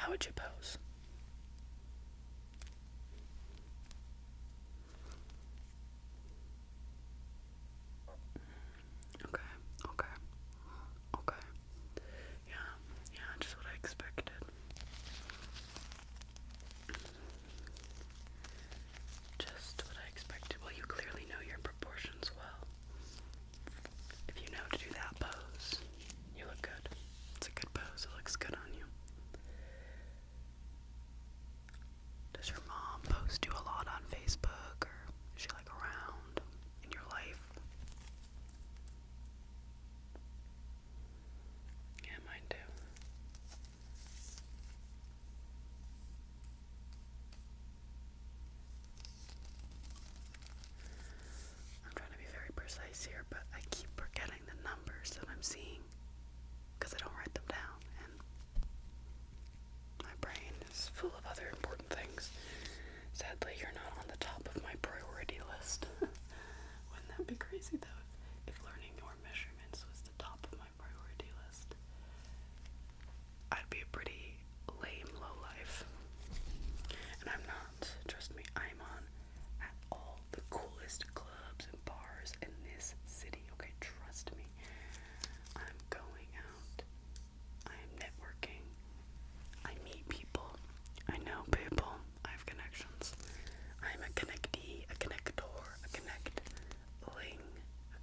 [SPEAKER 2] How would you pose? Okay, okay, okay. Yeah, just what I expected. Just what I expected. Well, you clearly know your proportions well. If you know to do that pose, you look good. It's a good pose. It looks good on you. Does your mom post you a lot on Facebook, or is she like around in your life? Yeah, mine too. I'm trying to be very precise here, but I keep forgetting the numbers that I'm seeing because I don't write them down, and my brain is full of other important things. Sadly, you're not on the top of my priority list. Wouldn't that be crazy though, if learning your measurements was the top of my priority list? I'd be a pretty lame lowlife. And I'm not. Trust me, I'm on at all the coolest clubs and bars in this city. Okay, trust me. I'm going out. I'm networking. I meet people. I know people. I have connections. I'm a connectee, a connector, a connect-ling, a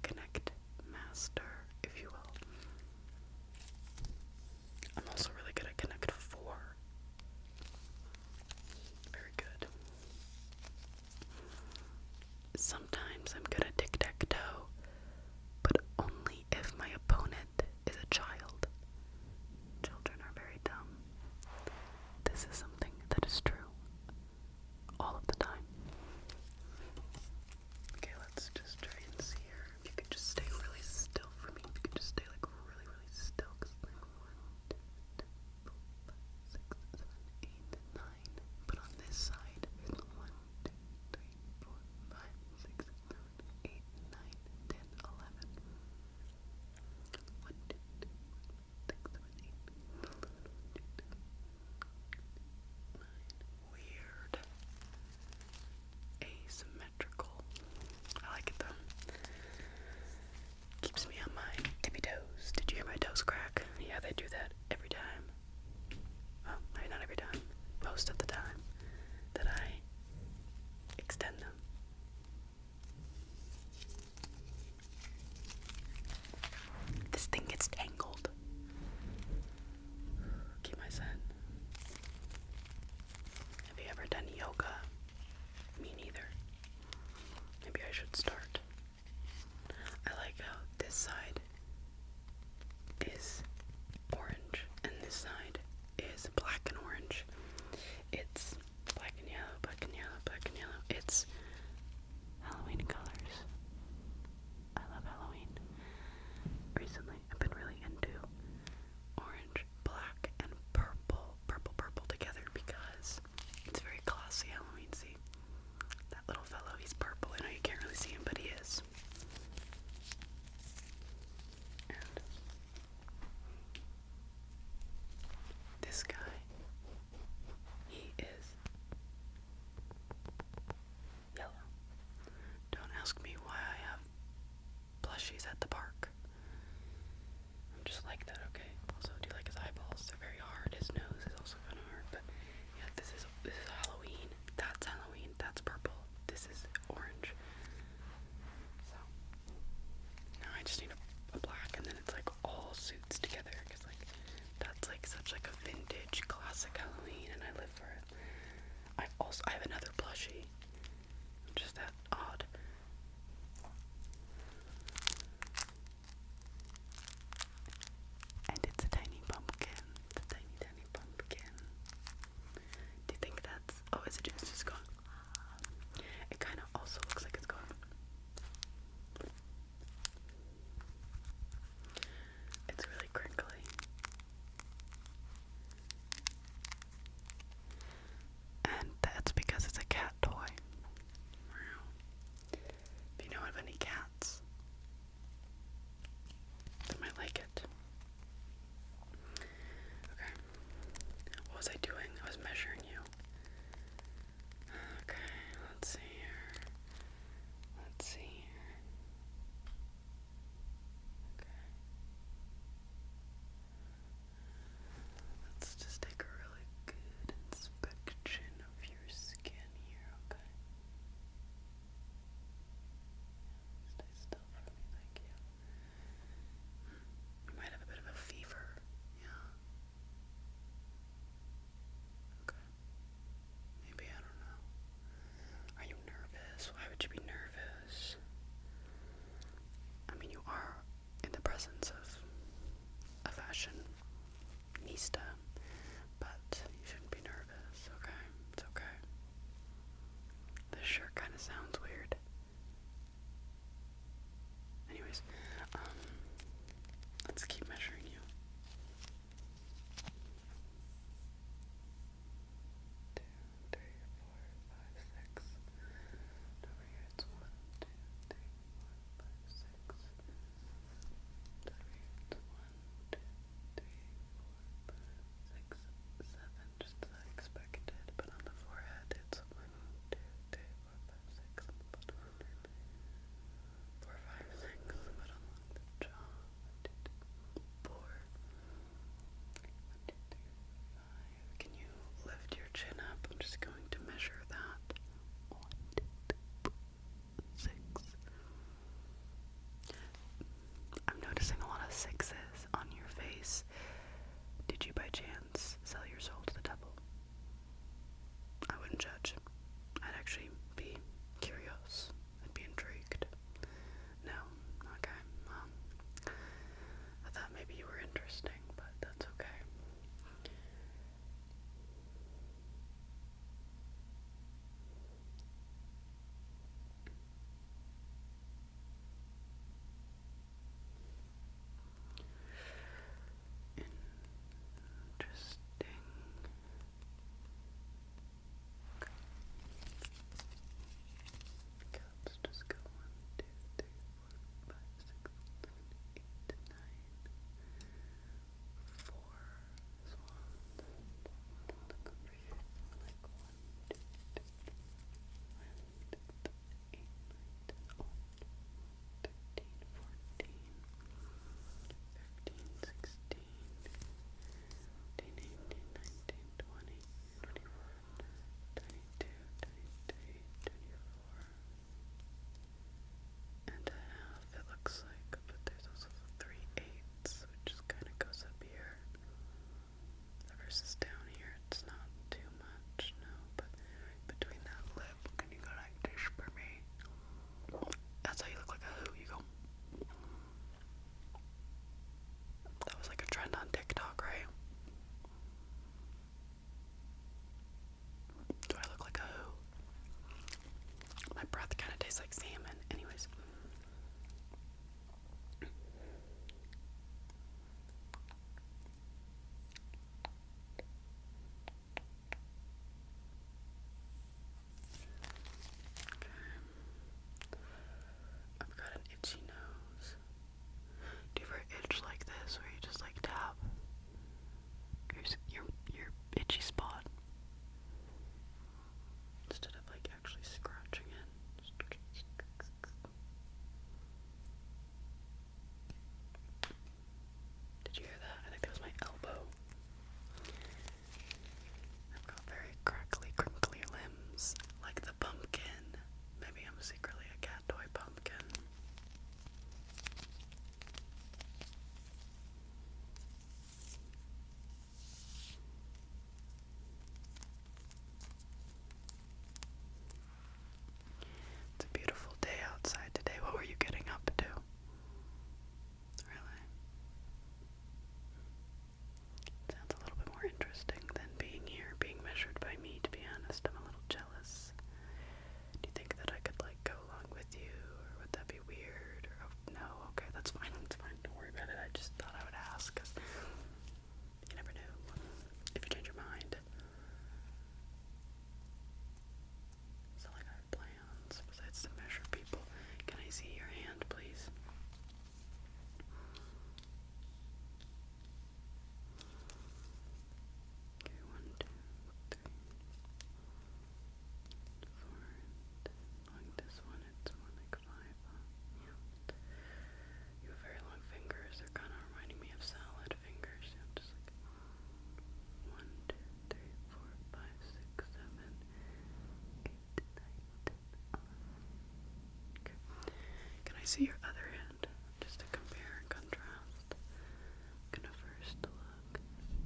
[SPEAKER 1] see your other hand, just to compare and contrast. I'm gonna first look.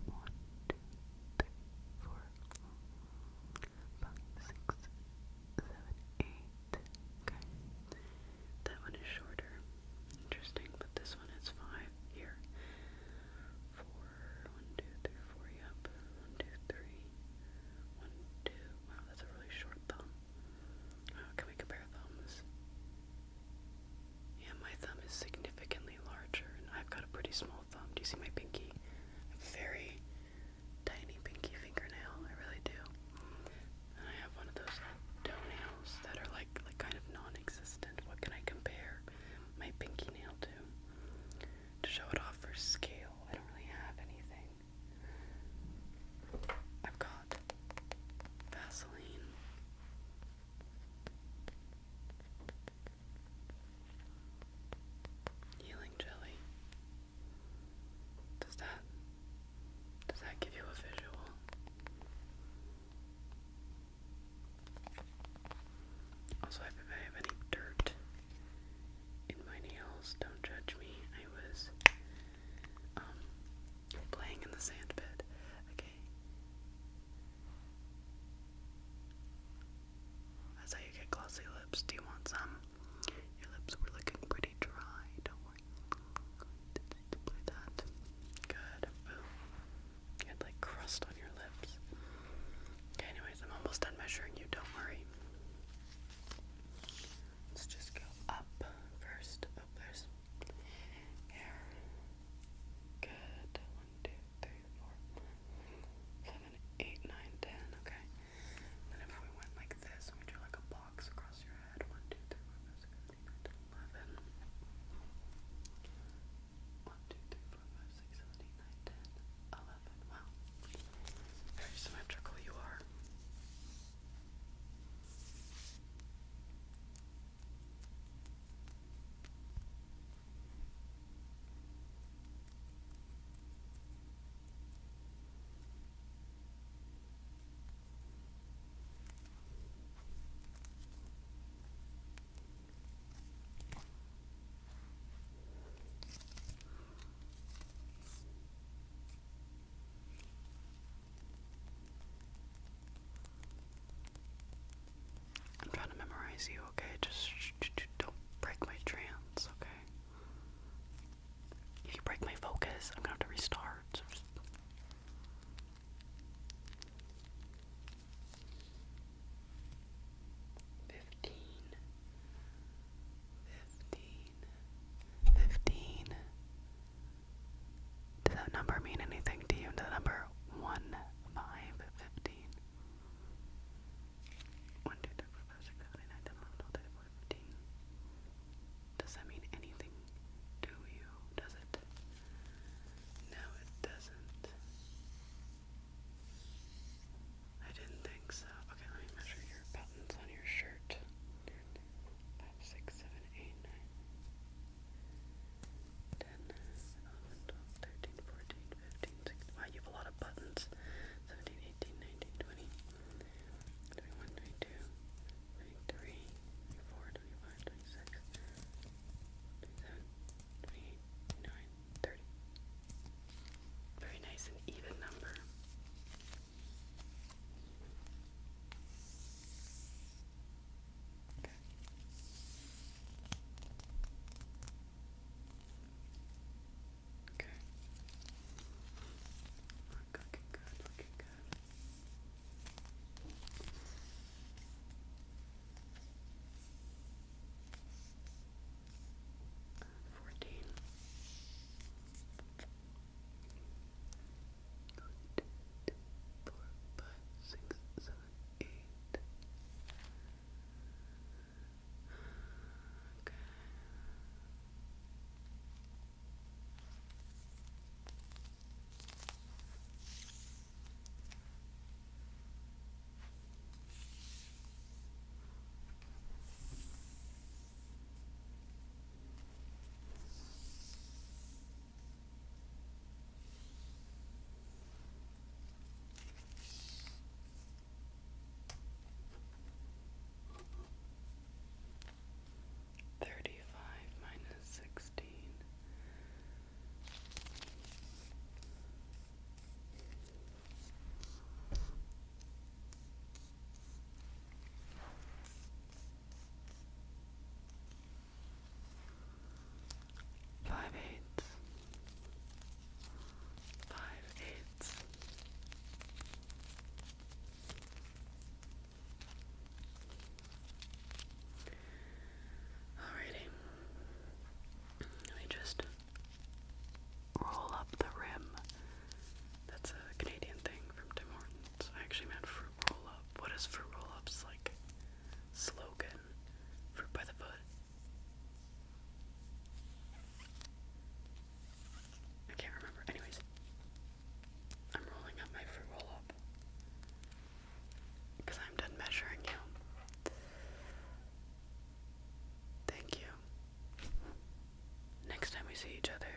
[SPEAKER 1] 1, 2, 3, 4, 5, 6, 7, 8. Okay. That one is shorter. Interesting, but this one is 5 here. 4, 1, 2, 3, 4, yep. 1, 2, 3. 1, 2. Wow, that's a really short thumb. Can we compare thumbs? Yeah, my thumb is significantly larger, and I've got a pretty small thumb. Do you see my pinky? A very tiny pinky fingernail. I really do. And I have one of those toenails that are like kind of non-existent. What can I compare my pinky nail to? To show it off for scale, I don't really have anything. I've got Vaseline. Healing jelly. Does that give you a visual? Also, if I have any dirt in my nails, don't judge me. I was playing in the sand pit. Okay. That's how you get glossy lips. Do you want some? Your lips were looking pretty dry. Don't worry. Apply that. Good. Ooh. You had like crust on your lips. Okay, anyways, I'm almost done measuring you. Don't worry. Let's just go up first. Oh, there's hair. Good. 1, 2, 3, 4, 7, 8, 9, 10. Okay. Then if we went like this, we drew like a box across your head. 1, 2, 3, 4, 5, 6, 7, 8, 9, 10, 11. 1, 2, 3, 4, 5, 6, 7, 8, 9, 10, 11. Wow. Very symmetrical you are. I'm trying to memorize you, okay? Just don't break my trance, okay? If you break my focus, I'm gonna have to restart. So just... 15. 15. Does that number mean anything to you? The number 1, 5, 15. 1, 2, 3, 4, 5, 6, 7, 8, 9, 10, 11, 12,
[SPEAKER 2] see each other.